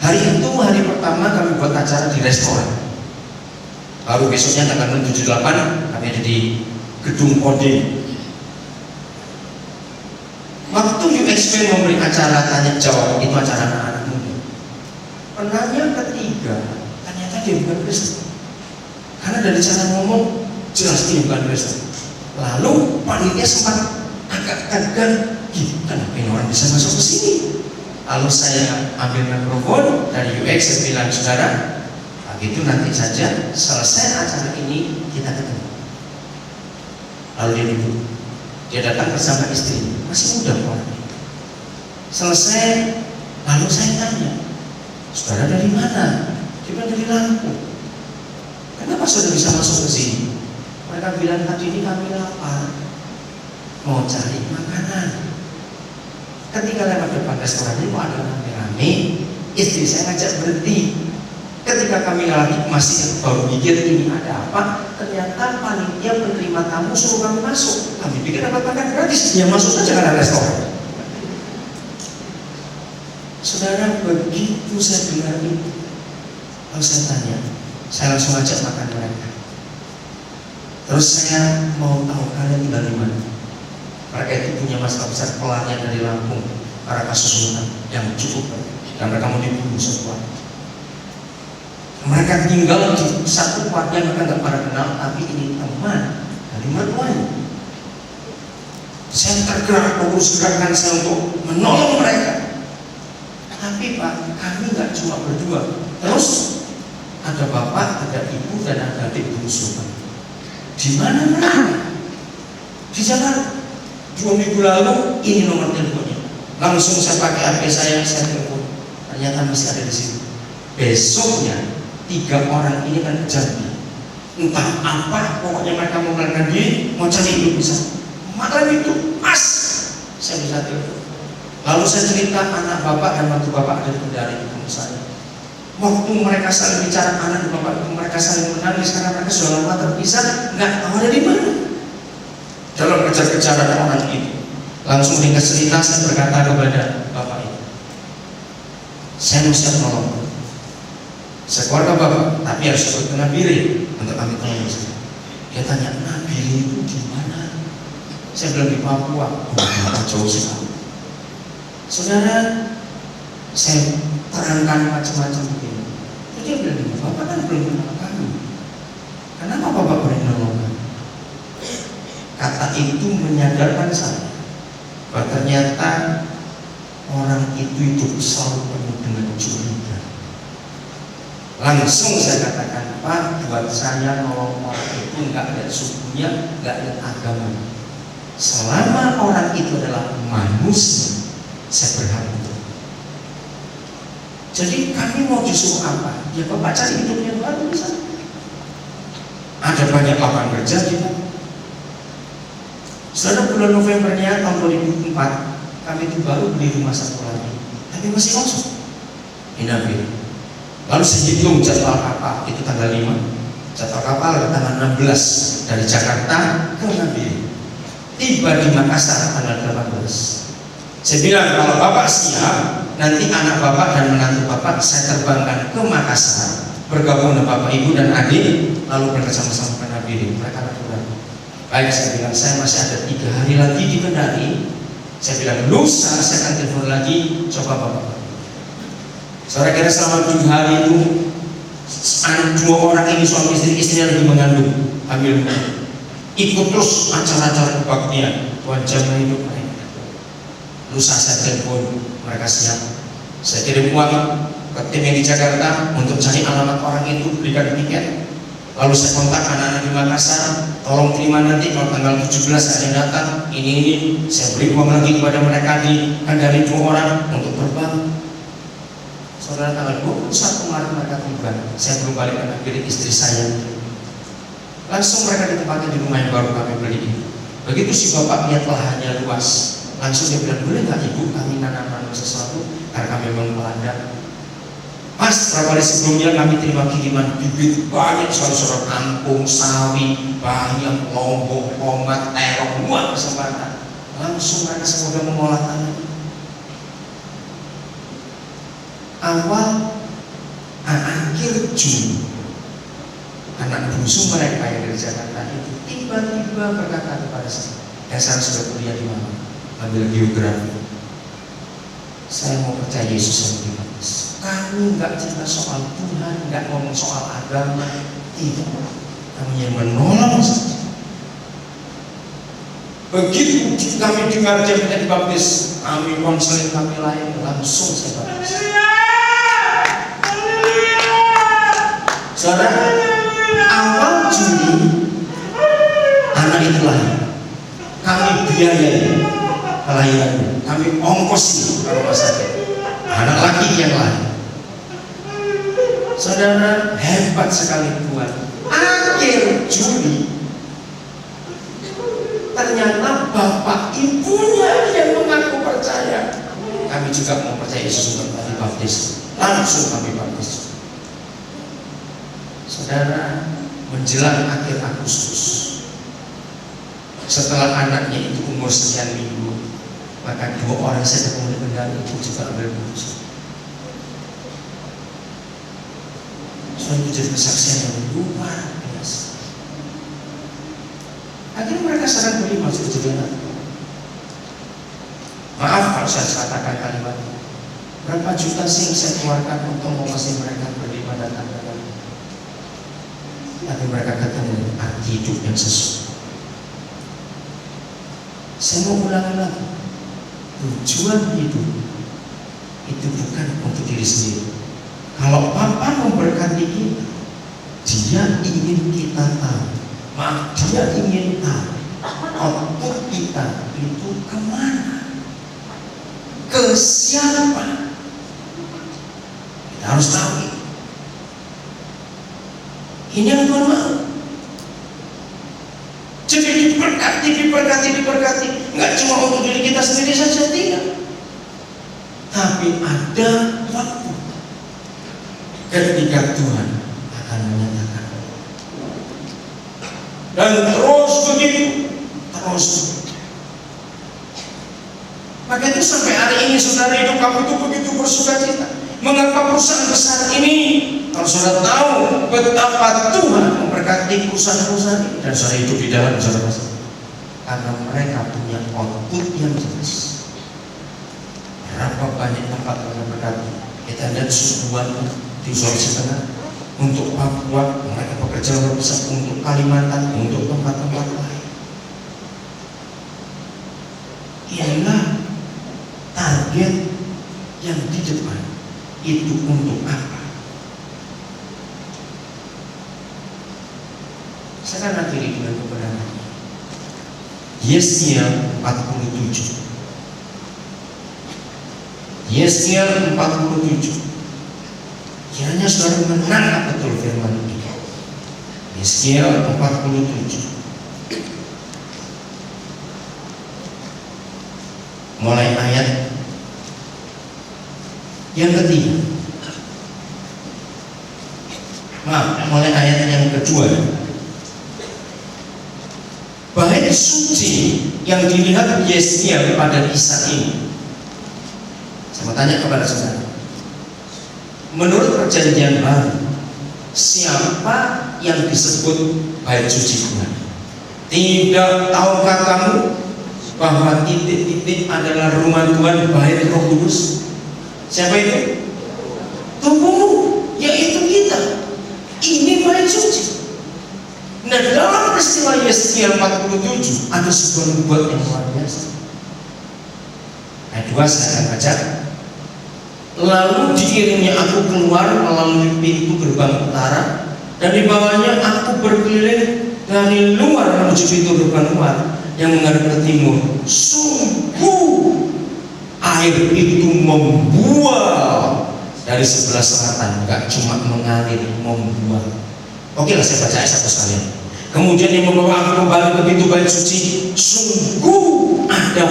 Hari itu, hari pertama kami buat acara di restoran. Baru besoknya tanggal 7-8 kami ada di gedung Kode. Waktu UXBank memberi acara tanya jawab, itu acara anak-anak muda. Penanya ketiga, ternyata dia bukan Kristen. Karena dari cara ngomong jelas dia bukan Kristen. Lalu panitia sempat agak kaget, kenapa ini orang bisa masuk ke sini? Lalu saya ambil mikrofon dari UX, saya bilang, saudara, begitu nanti saja selesai acara ini kita ketemu. Lalu dia duduk, dia datang bersama istri, masih muda orangnya. Selesai, lalu saya tanya, saudara dari mana? Dia bilang dari Lampung. Kenapa saudara bisa masuk ke sini? Mereka bilang, tadi ini kami lapar, mau cari makanan. Ketika lewat depan restoran ini ada rame-rame, istri saya ngajak berhenti. Ketika kami lagi masih baru mikir ini ada apa, ternyata panitia penerima tamu suruh kami masuk. Kami pikir dapat makan gratis, ya masuk saja karena restoran. Saudara, begitu saya dengar itu, lalu saya tanya, saya langsung ajak makan mereka. Terus saya mau tahu kalian tinggal di mana. Mereka itu punya masalah besar, pelarian dari Lampung para kasus hutan yang cukup, dan mereka mau dibunuh semua. Mereka tinggal di satu keluarga yang mereka nggak pernah kenal, tapi ini teman dari mertuanya. Saya tergerak, urus gerakan saya untuk menolong mereka. Tapi Pak, kami nggak cuma berdua. Terus ada bapak, ada ibu, dan ada adik bungsu. Di mana mereka? Di Jakarta. 2 minggu lalu ini nomor teleponnya. Langsung saya pakai HP saya telepon. Ternyata masih ada di sini. Besoknya 3 orang ini kan kejar dia. Entah apa, pokoknya mereka mau melarikan diri, mau cari hidup bisa. Malam itu pas saya bisa telepon. Lalu saya cerita anak bapak dan mantu bapak ada di Kendari ketemu saya. Waktu mereka saling bicara anak dan bapak itu mereka saling menangis karena mereka sudah lama terpisah, nggak tahu ada di mana. Dalam kejar-kejaran orang itu, langsung ringkas cerita saya berkata kepada bapak itu, saya mau siap menolong sekeluarga bapak, tapi harus ikut dengan Nabiri untuk kami tolong. Dia tanya, Nabiri itu di mana? Saya bilang di Papua. Oh, jauh sekali. Saudara, saya terangkan macam-macam begini. Terus dia bilang, bapak kan belum kenal kami. Kenapa bapak boleh menolong kami? Kata itu menyadarkan saya bahwa ternyata orang itu hidup selalu penuh dengan curiga. Langsung saya katakan, Pak, buat saya nolong orang itu nggak ada sukunya, nggak ada agama. Selama orang itu adalah manusia, saya berhak untuk. Jadi kami mau disuruh apa? Ya Bapak cari hidupnya baru di sana. Ada banyak lapangan kerja kita. Setelah bulan Novembernya tahun 2004, kami itu baru beli rumah satu lagi, tapi masih kosong. Ini lalu saya hitung jadwal kapal, itu tanggal 5. Jadwal kapal tanggal 16 dari Jakarta ke Nabire. Tiba di Makassar tanggal 18. Saya bilang kalau Bapak siap, nanti anak Bapak dan menantu Bapak saya terbangkan ke Makassar, bergabung dengan Bapak, Ibu, dan adik, lalu berangkat sama-sama ke Nabire. Mereka ragu-ragu. Baik, saya bilang saya masih ada 3 hari lagi di Kendari. Saya bilang lusa saya akan telepon lagi, coba Bapak. Saudara kira selama 7 hari itu Dua orang ini suami istri lagi mengandung, hamil, ikut terus acara-acara kebaktian. Tuhan jaga hidup mereka. Lusa saya telepon, mereka siap. Saya kirim uang ke tim yang di Jakarta untuk cari alamat orang itu, belikan tiket. Lalu saya kontak anak-anak di Makassar, tolong terima nanti kalau tanggal 17 saya datang, ini saya beri uang lagi kepada mereka dari 2 orang untuk terbang. Saudara, tanggal 21 Maret mereka tiba. Saya belum balik ke negeri, istri saya. Langsung mereka ditempatkan di rumah yang baru kami beli ini. Begitu si bapak lihat lahannya luas, langsung dia bilang, boleh nggak ibu kami nanam sesuatu karena kami memang melanda. Pas berapa hari sebelumnya kami terima kiriman bibit banyak, saudara, kangkung, sawi, bayam, lombok, tomat, terong, buah kesempatan. Langsung mereka semoga mengolah tanah. Akhir Juni, anak bungsu mereka yang dari Jakarta itu tiba-tiba berkata kepada saya, saya sudah kuliah di mana? Ambil geografi. Saya mau percaya Yesus yang dibaptis. Kami nggak cerita soal Tuhan, nggak ngomong soal agama, tidak. Kami yang menolong saja. Begitu kami dengar dia minta dibaptis, kami konseling, kami lain, langsung saya baptis. Saudara, awal Juli anak itu lahir. Kami biayai kelahirannya, kami ongkosi ke rumah sakit. Anak laki yang lahir. Saudara, hebat sekali Tuhan. Akhir Juli, ternyata bapak ibunya yang mengaku percaya. Kami juga mau percaya Yesus untuk dibaptis. Langsung kami baptis. Saudara, menjelang akhir Agustus, setelah anaknya itu umur sekian minggu, maka 2 orang saja penghuni kendali itu juga ambil keputusan. Soalnya itu jadi kesaksian yang luar biasa. Akhirnya mereka sadar beli masuk jadi anak. Maaf kalau saya katakan kalimat, berapa juta sih yang saya keluarkan untuk memastikan mereka beriman datang ke dalam. Tapi mereka ketemu arti hidup yang sesuai. Saya mau ulangi lagi, tujuan hidup itu bukan untuk diri sendiri. Kalau Papa memberkati kita, Dia ingin kita tahu, Dia ingin tahu output kita itu kemana, ke siapa. Kita harus tahu ini. Ini yang Tuhan mau. Jadi diberkati. Nggak cuma untuk diri kita sendiri saja, tidak. Tapi ada waktu ketika Tuhan akan menyatakan. Dan terus begitu, terus. Maka itu sampai hari ini saudara, hidup kamu itu begitu bersukacita. Mengapa perusahaan besar ini, kalau saudara tahu betapa Tuhan memberkati perusahaan-perusahaan ini, dan saudara hidup di dalam saudara, karena mereka punya output yang jelas. Berapa banyak tempat yang berkati. Kita lihat Subuan di Sulawesi Tengah, untuk Papua mereka bekerja luar biasa, untuk Kalimantan, untuk tempat-tempat lain. Inilah target yang di depan. Itu untuk apa? Saya akan akhiri dengan kebenaran. Yesaya 47. Yesaya 47. Kiranya saudara menangkap betul firman ini. Yesaya 47. Mulai ayat yang ketiga. Mulai ayat yang kedua. Bait suci yang dilihat Yesaya pada Isa ini. Saya mau tanya kepada saudara, menurut perjanjian baru, siapa yang disebut bait suci Tuhan? Tidak tahukah kamu bahwa titik-titik adalah rumah Tuhan, bait Roh Kudus? Siapa itu? Tubuhmu, yaitu kita. Nah, dalam peristiwa Yeskiel 47 ada sebuah nubuat yang luar biasa. Ayat 2 saya akan baca. Lalu diiringnya aku keluar melalui pintu gerbang utara, dan di bawahnya aku berkeliling dari luar menuju pintu gerbang luar yang menghadap ke timur. Sungguh air itu membuah dari sebelah selatan, gak cuma mengalir, membuah. Oke lah, saya baca ayat 1 sekalian. Kemudian yang membawa aku kembali ke pintu bait suci, sungguh ada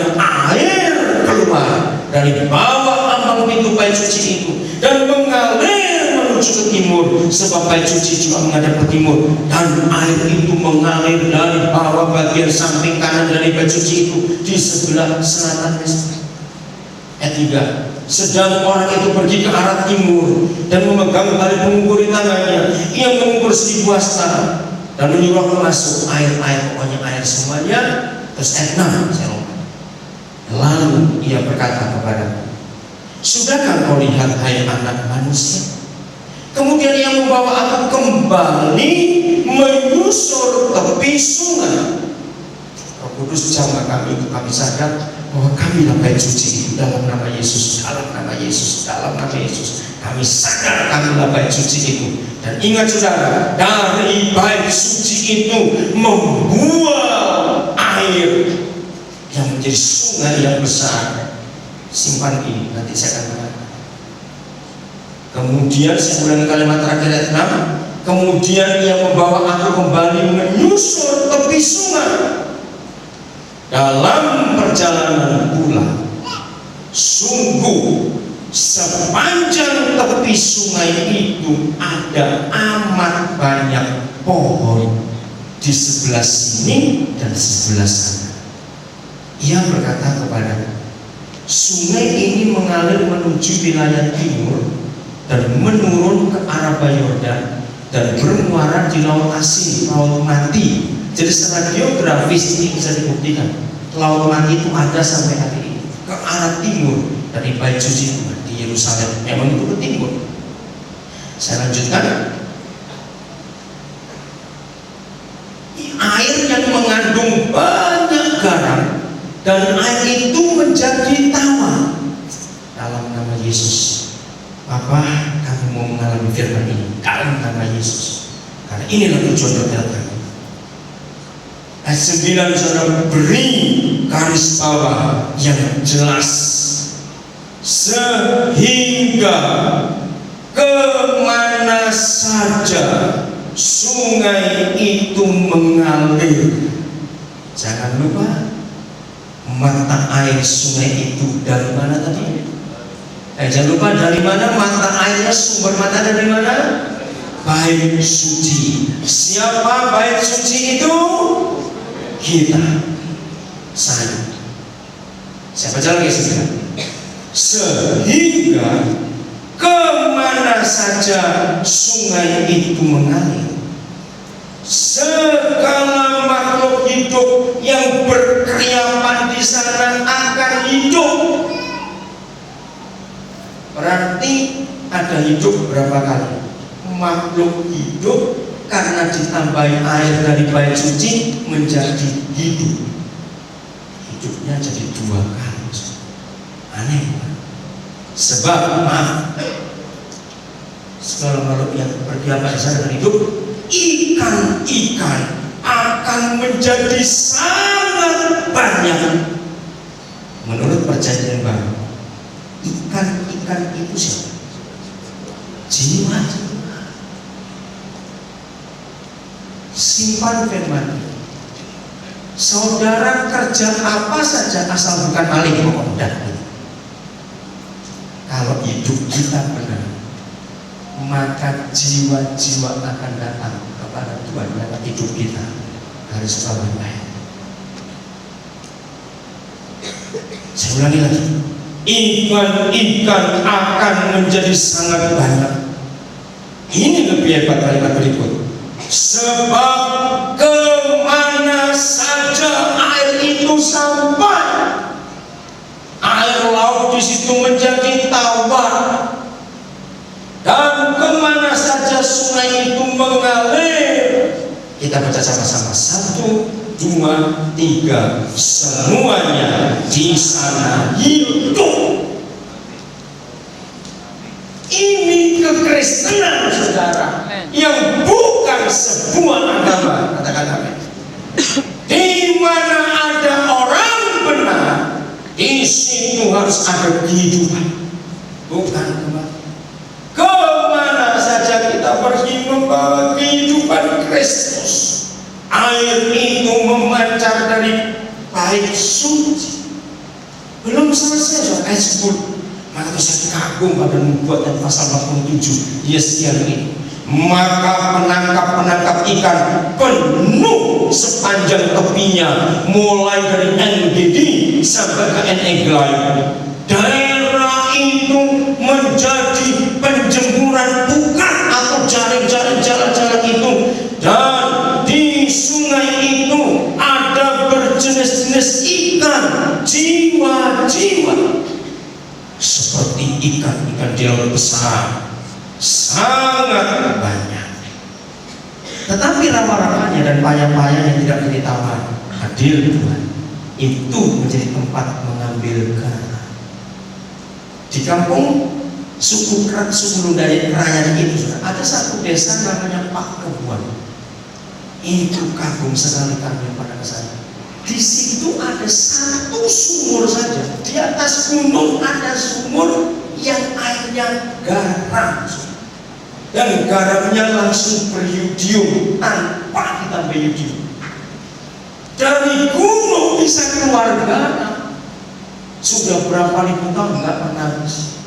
air keluar dari bawah ambang pintu bait suci itu dan mengalir menuju ke timur, sebab bait suci juga menghadap ke timur, dan air itu mengalir dari bawah bagian samping kanan dari bait suci itu di sebelah selatan. Ayat 3. Sedang orang itu pergi ke arah timur dan memegang tali pengukur di tangannya. Ia mengukur 1000 hasta dan menyuruh aku masuk. Air, pokoknya air semuanya. Terus ayat 6 saya lupa. Lalu ia berkata kepadaku, sudahkah kau lihat, hai anak manusia? Kemudian ia membawa aku kembali menyusur tepi sungai. Roh Kudus jamah kami untuk kami sadar bahwa kami lah bait suci itu, dalam nama Yesus, dalam nama Yesus, dalam nama Yesus. Kami sadar kami lah bait suci itu. Dan ingat saudara, dari bait suci itu membuah air yang menjadi sungai yang besar. Simpan ini, nanti saya akan katakan. Kemudian saya ulangi kalimat terakhir ayat 6. Kemudian ia membawa aku kembali menyusur tepi sungai. Dalam perjalanan pulang, sungguh sepanjang tepi sungai itu ada amat banyak pohon di sebelah sini dan sebelah sana. Ia berkata kepada, sungai ini mengalir menuju wilayah timur dan menurun ke arah Yordan dan bermuara di laut asin, laut mati. Jadi secara geografis ini bisa dibuktikan, laut mati itu ada sampai hari ini ke arah timur dari bait suci itu di Yerusalem. Memang itu ke timur. Saya lanjutkan. Air yang mengandung banyak garam dan air itu menjadi tawar. Dalam nama Yesus, Bapa, kami mau mengalami firman ini dalam nama Yesus, karena inilah tujuan doa kami. Ayat 9, saudara, beri garis bawah yang jelas, sehingga kemana saja sungai itu mengalir. Jangan lupa, mata air sungai itu dari mana tadi? Jangan lupa dari mana mata airnya, sumber mata dari mana? Bait suci. Siapa bait suci itu? Kita, saya baca lagi saudara. Sehingga kemana saja sungai itu mengalir, segala makhluk hidup yang berkeriapan di sana akan hidup. Berarti ada hidup berapa kali? Makhluk hidup karena ditambahi air dari bait suci menjadi hidup. Hidupnya jadi 2 kali. Aneh. Sebab segala makhluk yang berkeriapan di sana akan hidup. Ikan-ikan akan menjadi sangat banyak. Menurut perjanjian baru, ikan-ikan itu siapa? Jiwa. Simpan firman. Saudara kerja apa saja asal bukan maling, pokoknya. Kalau hidup kita benar, maka jiwa-jiwa akan datang kepada Tuhan lewat hidup kita. Harus selalu baik. Saya ulangi lagi. Ikan-ikan akan menjadi sangat banyak. Ini lebih hebat kalimat berikut. Sebab kemana saja air itu sampai, air laut di situ menjadi tawar, dan kemana saja sungai itu mengalir. Kita baca sama-sama. 1, 2, 3. Semuanya di sana hidup. Ini kekristenan, saudara, yang bukan sebuah agama. Katakan amin. Di mana ada orang benar, di situ harus ada kehidupan, bukan kematian. Kemana saja kita pergi membawa kehidupan Kristus, air itu memancar dari bait suci. Belum selesai ayat 10. Maka saya kagum pada nubuatan pasal 47 Yesaya ini. Maka penangkap ikan penuh sepanjang tepinya, mulai dari En-Gedi sampai ke En-Eglai. Daerah itu menjadi penjempuran bukan atau jaring-jaring jalan-jalan itu. Dan di sungai itu ada berjenis-jenis ikan, jiwa-jiwa seperti ikan-ikan di laut besar, sangat banyak. Tetapi rawa-rawanya dan payah-payah yang tidak ditawar, hadir Tuhan, itu menjadi tempat mengambil garam. Di kampung suku Lundaya Krayan itu ada satu desa namanya Pak Kebuan. Itu kagum sekali kami pada kesana. Di situ ada satu sumur saja. Di atas gunung ada sumur yang airnya garam. Dan garamnya langsung beriodium tanpa ditambah iodium. Dari gunung bisa keluar garam. Sudah berapa ribu tahun nggak pernah habis.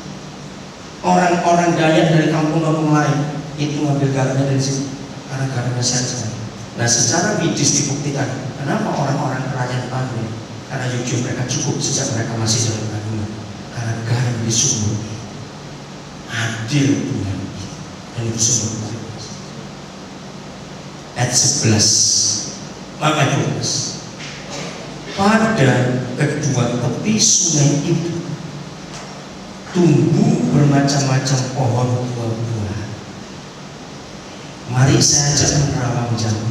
Orang-orang Dayak dari kampung-kampung lain itu ngambil garamnya dari sini karena garamnya sehat sekali. Nah, secara medis dibuktikan kenapa orang-orang Krayan Pantai, karena iodium mereka cukup sejak mereka masih dalam kandungan, karena garam di sumur hadir Tuhan. Dan itu sumur ayat 11 ayat 12. Pada kedua tepi sungai itu tumbuh bermacam-macam pohon buah-buahan. Mari saya ajak menerawang jamu.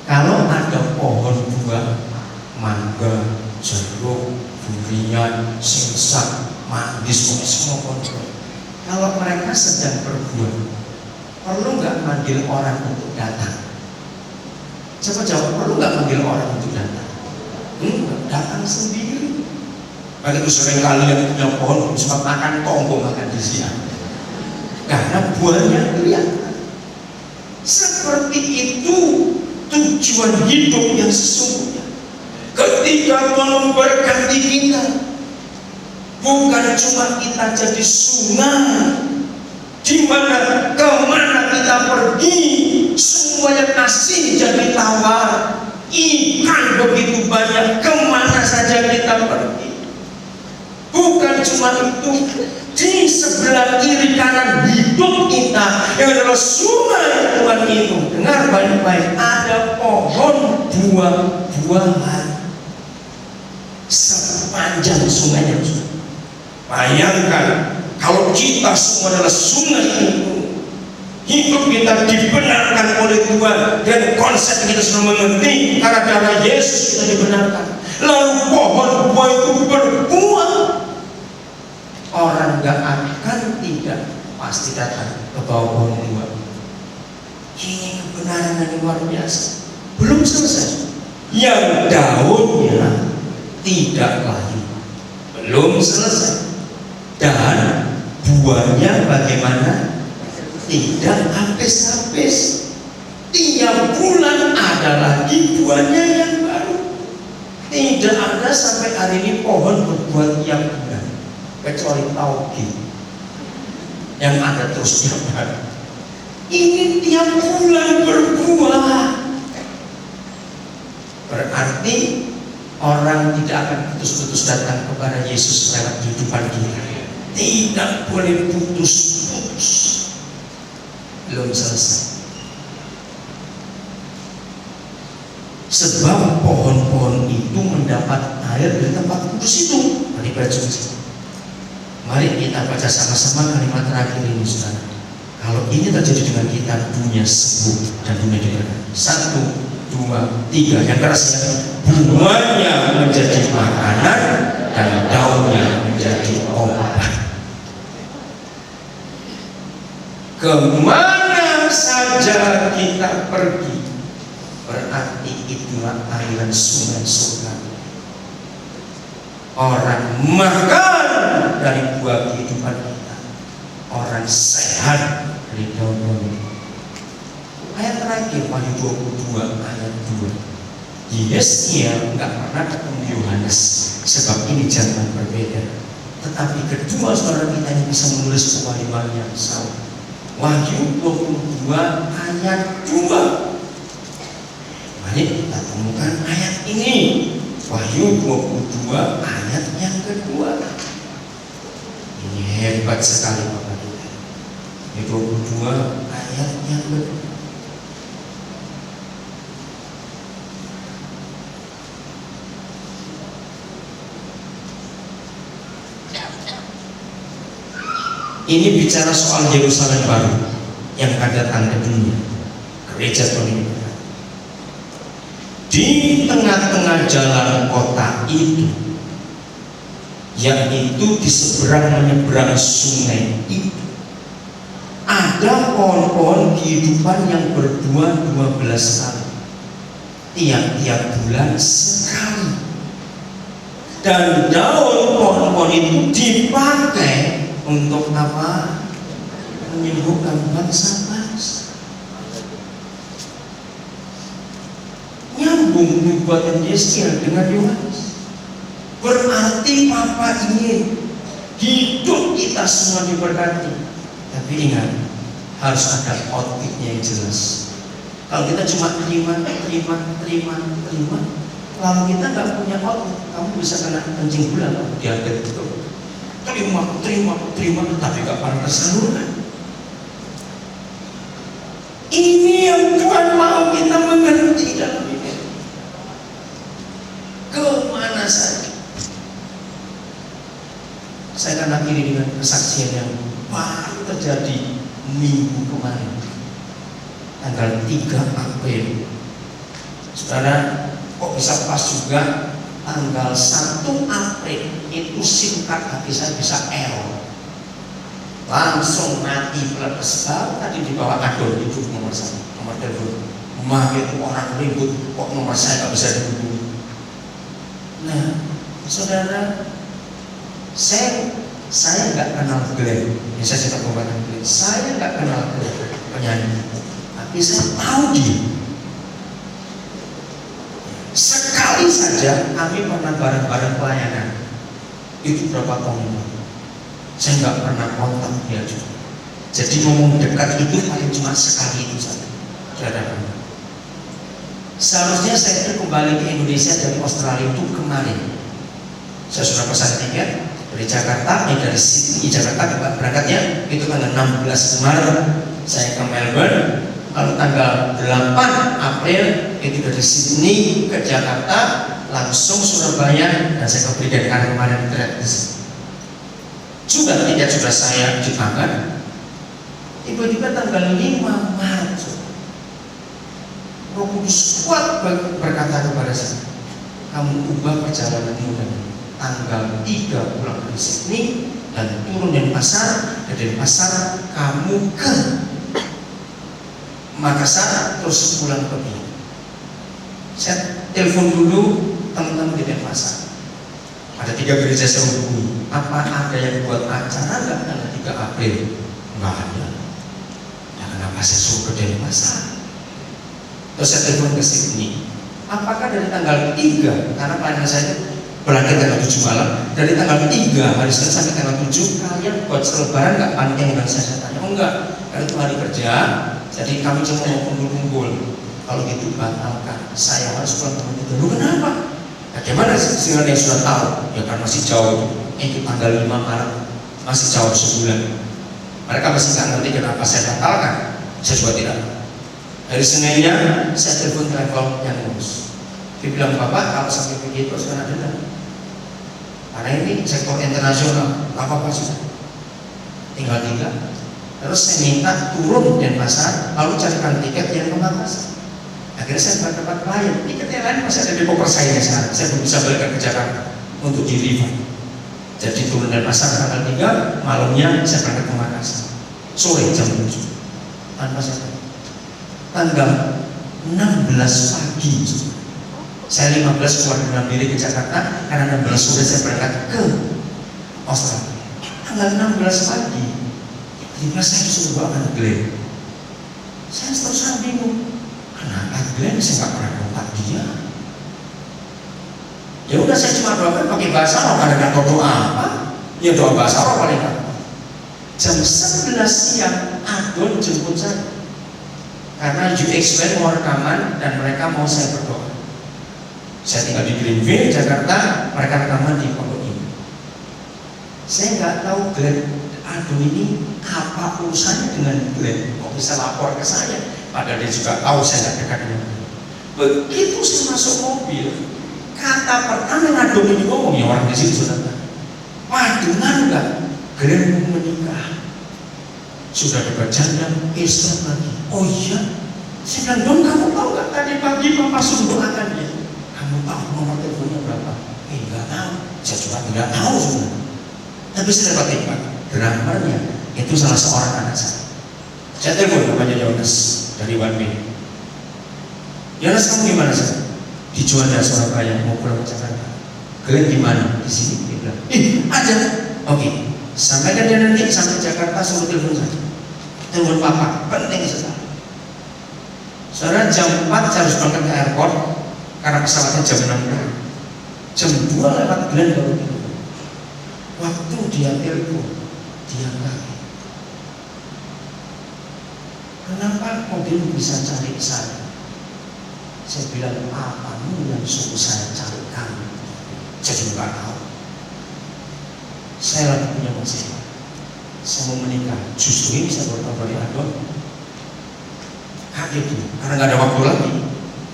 Kalau ada pohon buah, mangga, jeruk, durian, singsak, manggis, semua pohon buah. Kalau mereka sedang berbuah, perlu nggak manggil orang untuk datang? Coba jawab, perlu nggak manggil orang untuk datang? Datang sendiri. Maka itu sering kalian punya pohon, sempat makan tonggo makan di siang. Karena buahnya kelihatan. Seperti itu tujuan hidup yang sesungguhnya. Ketika Tuhan memberkati kita, bukan cuma kita jadi sungai di mana kemana kita pergi semuanya kasih jadi tawar, ikan begitu banyak kemana saja kita pergi. Bukan cuma itu, di sebelah kiri kanan hidup kita yang adalah sungai Tuhan itu, dengar baik-baik, ada pohon buah-buahan sepanjang sungainya. Bayangkan kalau kita semua adalah sungai itu, hidup kita dibenarkan oleh Tuhan dan konsep kita sudah mengerti karena darah Yesus kita dibenarkan. Lalu pohon buah itu berbuah, orang gak akan tidak pasti datang ke bawah pohon buah. Ini kebenaran yang luar biasa. Belum selesai, yang daunnya tidak layu, belum selesai, dan buahnya bagaimana? Tidak habis-habis. Tiap bulan ada lagi buahnya yang baru. Tidak ada sampai hari ini pohon berbuah tiap bulan, kecuali tauge yang ada terus tiap hari. Ini tiap bulan berbuah. Berarti orang tidak akan putus-putus datang kepada Yesus lewat kehidupan kita. Tidak boleh putus-putus. Belum selesai. Sebab pohon-pohon itu mendapat air dari tempat kudus itu. Mari baca. Mari kita baca sama-sama kalimat terakhir ini, saudara. Kalau ini terjadi dengan kita, dunia sembuh dan dunia diberkati. 1, 2, 3, yang keras ya. Buahnya menjadi makanan dan daunnya menjadi obat. Kemana saja kita pergi, berarti itulah aliran sungai surga. Orang makan dari buah kehidupan kita, orang sehat dari daun-daun. Ayat terakhir Wahyu 22 ayat 2. Yes, ia nggak pernah ketemu Yohanes, sebab ini zaman berbeda. Tetapi kedua saudara kita ini bisa menulis wahyu yang sama. Wahyu 22 ayat 2. Mari kita temukan ayat ini. Wahyu 22 ayat yang kedua. Ini hebat sekali Bapak Ibu. Wahyu 22 ayat yang kedua. Ini bicara soal Yerusalem baru yang akan datang ke dunia, gereja Tuhan. Di tengah-tengah jalan kota itu, yaitu di seberang menyeberang sungai itu, ada pohon-pohon kehidupan yang berbuah 12 kali, tiap-tiap bulan sekali. Dan daun pohon-pohon itu dipakai untuk apa? Menyembuhkan bangsa-bangsa. Nyambung nubuatan Yesaya dengan Yohanes. Berarti Papa ingin hidup kita semua diberkati. Tapi ingat, harus ada outputnya yang jelas. Kalau kita cuma terima, lalu kita nggak punya output, kamu bisa kena kencing bulan di akhir itu. Terima, tapi gak pernah tersalurkan. Ini yang Tuhan mau kita mengerti dalam ini. Kemana saja. Saya akan akhiri dengan kesaksian yang baru terjadi minggu kemarin, tanggal 3 April. Saudara, kok bisa pas juga tanggal 1 April itu SIM card hati saya bisa error, langsung mati pelepas. Tadi di bawah adon itu nomor saya, nomor telepon. Itu orang ribut, kok nomor saya nggak bisa dihubungi. Nah, saudara, saya nggak kenal Glenn. Ya, saya cerita kepada Glenn. Saya nggak kenal Glenn penyanyi, tapi saya tahu dia. Sekali saja kami pernah bareng-bareng pelayanan. Itu berapa tahun lalu. Saya nggak pernah kontak dia juga. Jadi ngomong dekat itu paling cuma sekali itu saja. Seharusnya saya itu kembali ke Indonesia dari Australia itu kemarin. Saya sudah pesan tiket dari Jakarta, dari Sydney Jakarta berangkatnya itu tanggal 16 Maret. Saya ke Melbourne. Lalu tanggal 8 April itu dari Sydney ke Jakarta, langsung Surabaya, dan saya kembali dari kemarin gratis. Juga tidak sudah saya di tangan. Tiba-tiba tanggal 5 Maret, Roh Kudus kuat berkata kepada saya, kamu ubah perjalananmu dari tanggal 3 pulang dari Sydney dan turun dari pasar, dan dari pasar kamu ke Makassar, terus pulang ke Bali. Saya telepon dulu teman-teman di Denpasar. Ada 3 gereja saya hubungi. Apa ada yang buat acara nggak tanggal 3 April? Nggak ada. Ya kenapa saya suruh ke Denpasar? Terus saya telepon ke Sydney. Apakah dari tanggal 3? Karena pelayanan saya berakhir tanggal 7 malam. Dari tanggal 3 hari Senin sampai tanggal 7 kalian buat selebaran nggak panjang dengan saya tanya? Oh enggak, karena itu hari kerja. Jadi kami cuma mau kumpul-kumpul. Kalau gitu batalkan. Saya harus pulang ke Bali. Kenapa? Bagaimana sehingga yang sudah tahu? Ya kan masih jauh. Itu tanggal 5 Maret, masih jauh sebulan. Mereka masih nggak ngerti kenapa saya batalkan. Saya juga tidak. Dari Seninnya saya telepon travel yang ngurus. Dia bilang, Bapak kalau sampai begitu sekarang ada. Karena ini sektor internasional, apa-apa sudah. Tinggal 3. Terus saya minta turun di Denpasar, lalu carikan tiket yang ke Makassar. Akhirnya saya dapat klien, tiket yang lain masih ada di koper saya sekarang. Saya belum bisa balik ke Jakarta untuk di refund. Jadi turun dari Denpasar tanggal 3, malamnya saya berangkat ke Makassar. Sore jam 7. Tanpa saya tanggal 16 pagi. Saya 15 keluar dengan diri ke Jakarta, karena 16 sore saya berangkat ke Australia. Tanggal 16 pagi, tiba saya disuruh bawa Glenn. Saya terus bingung, kenapa Glenn saya nggak pernah kontak dia? Ya udah, saya cuma doakan pakai bahasa Arab, ada doa apa? Ya doa bahasa Arab paling nggak. Jam 11 siang, Agon jemput saya. Karena UXWN mau rekaman dan mereka mau saya berdoa. Saya tinggal di Greenville, Jakarta, mereka rekaman di pondok ini. Saya nggak tahu Glenn Agung ini apa urusannya dengan Glenn, kok bisa lapor ke saya, padahal dia juga tahu saya nggak dekat dengan dia. Begitu saya masuk mobil, kata pertama yang Agung ini ngomong, ya orang di sini saudara, wah dengar nggak, Glenn menikah, sudah dapat janda, istri lagi. Oh iya, saya bilang, Don kamu tahu nggak tadi pagi Papa suruh doakan dia? Kamu tahu nomor teleponnya berapa? Enggak tahu. Saya juga tidak tahu sebenarnya. Tapi saya dapat timbang. Drummernya itu salah seorang anak saya. Saya telepon namanya Jonas dari One Way. Jonas, kamu gimana sih? Di Juanda Surabaya, mau pulang ke Jakarta. Kalian gimana? Di sini. Dia bilang, ada. Oke. Sampaikan dia nanti sampai Jakarta, suruh telepon saya. Telepon Papa, penting sekali. Saudara, jam 4 saya harus berangkat ke airport. Karena pesawatnya jam 6. Jam 2 lewat Glenn baru telepon. Waktu dia telepon, dia kaget. Kenapa mobil bisa cari saya? Saya bilang, apamu yang suruh saya cari kamu? Jadi nggak tahu. Saya lagi punya masalah. Saya mau menikah. Justru ini saya baru tahu dari Agung. Kaget tuh, karena nggak ada waktu lagi.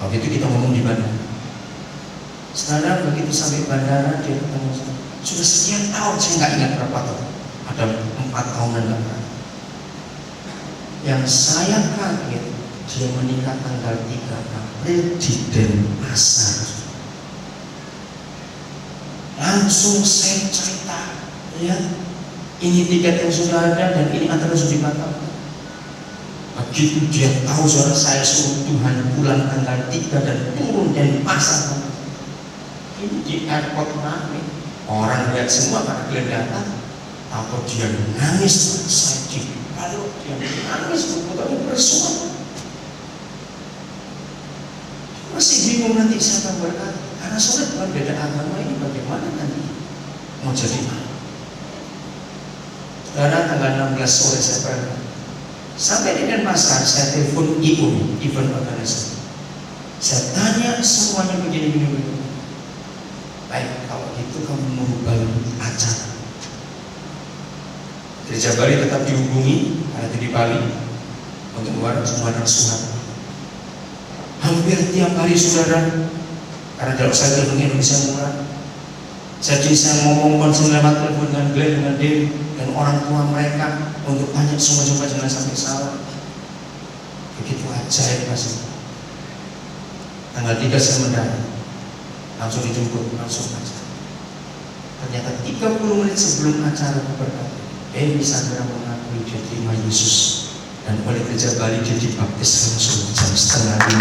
Waktu itu kita ngomong di bandara. Sekarang begitu sampai bandara dia ketemu saya. Sudah sekian tahun, saya nggak ingat berapa tahun. Ada 4 tahunan kan. Yang saya kaget, dia menikah tanggal 3 April di Denpasar. Langsung saya cerita, lihat ini tiket yang sudah ada dan ini antara sudah dibatalkan. Begitu dia tahu saudara, saya suruh Tuhan pulang tanggal 3 dan turun Denpasar. Ini di airport rame, orang lihat semua karena Glenn datang. Atau dia nangis, saya kalau dia nangis, bukannya bersuara. Masih bingung nanti siapa berkata, karena sulit berbeda agama ini bagaimana nanti mau jadi mana? Karena tanggal 16 sore saya berangkat. Sampai di Denpasar, saya telepon event organizer. Saya tanya semuanya begini. Baik, kalau gitu kamu merubah acara. Gereja Bali tetap dihubungi, karena itu di Bali, untuk keluar semua surat. Hampir tiap hari saudara, karena kalau saya telepon Indonesia murah. Jadi saya ngomong konsul lewat telepon dengan Glenn, dengan Dewi, dan orang tua mereka untuk tanya semua jangan sampai salah. Begitu ajaib masih. Tanggal 3 saya mendarat, langsung dijemput, langsung acara. Ternyata 30 menit sebelum acara berkata, Dewi Sandra mengakui dia terima Yesus, dan oleh Gereja Bali dia dibaptis langsung jam 4:30.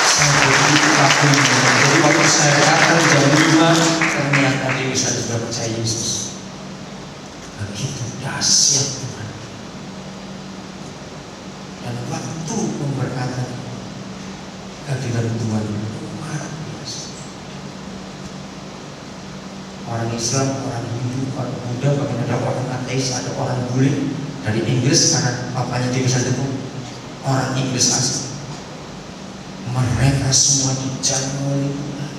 Saya begitu kagum. Jadi waktu saya datang jam 5, ternyata Dewi Sandra sudah percaya Yesus. Begitu dahsyat Tuhan. Dan waktu pemberkatan kehadiran Tuhan luar biasa. Orang Islam, orang Hindu, orang Buddha, bahkan ada orang ateis, ada orang bule dari Inggris karena papanya dia bisa itu orang Inggris asli. Mereka semua dijamu oleh Tuhan.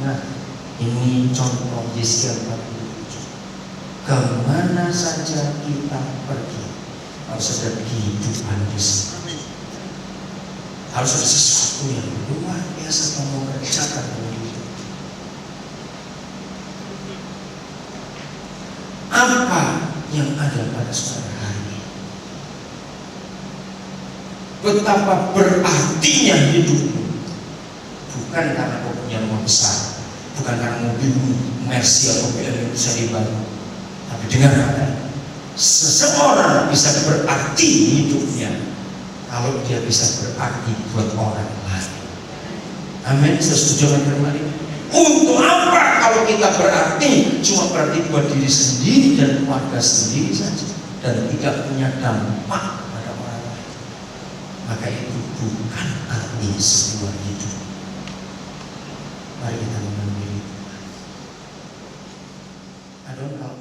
Nah, ini contoh Yeskiel 47. Kemana saja kita pergi, harus ada kehidupan di sana. Harus ada sesuatu yang luar biasa yang mau kerjakan. yang ada pada sore hari ini. Betapa berartinya hidupmu, bukan karena kau punya rumah besar, bukan karena mobilmu Mercy atau BMW yang bisa dibantu, tapi dengar kata, seseorang bisa berarti hidupnya kalau dia bisa berarti buat orang lain. Amin. Saya setuju dengan firman ini. Untuk apa kalau kita berarti cuma berarti buat diri sendiri dan keluarga sendiri saja dan tidak punya dampak pada orang lain? Maka itu bukan arti sebuah hidup. Mari kita mengambil itu. Adon kalau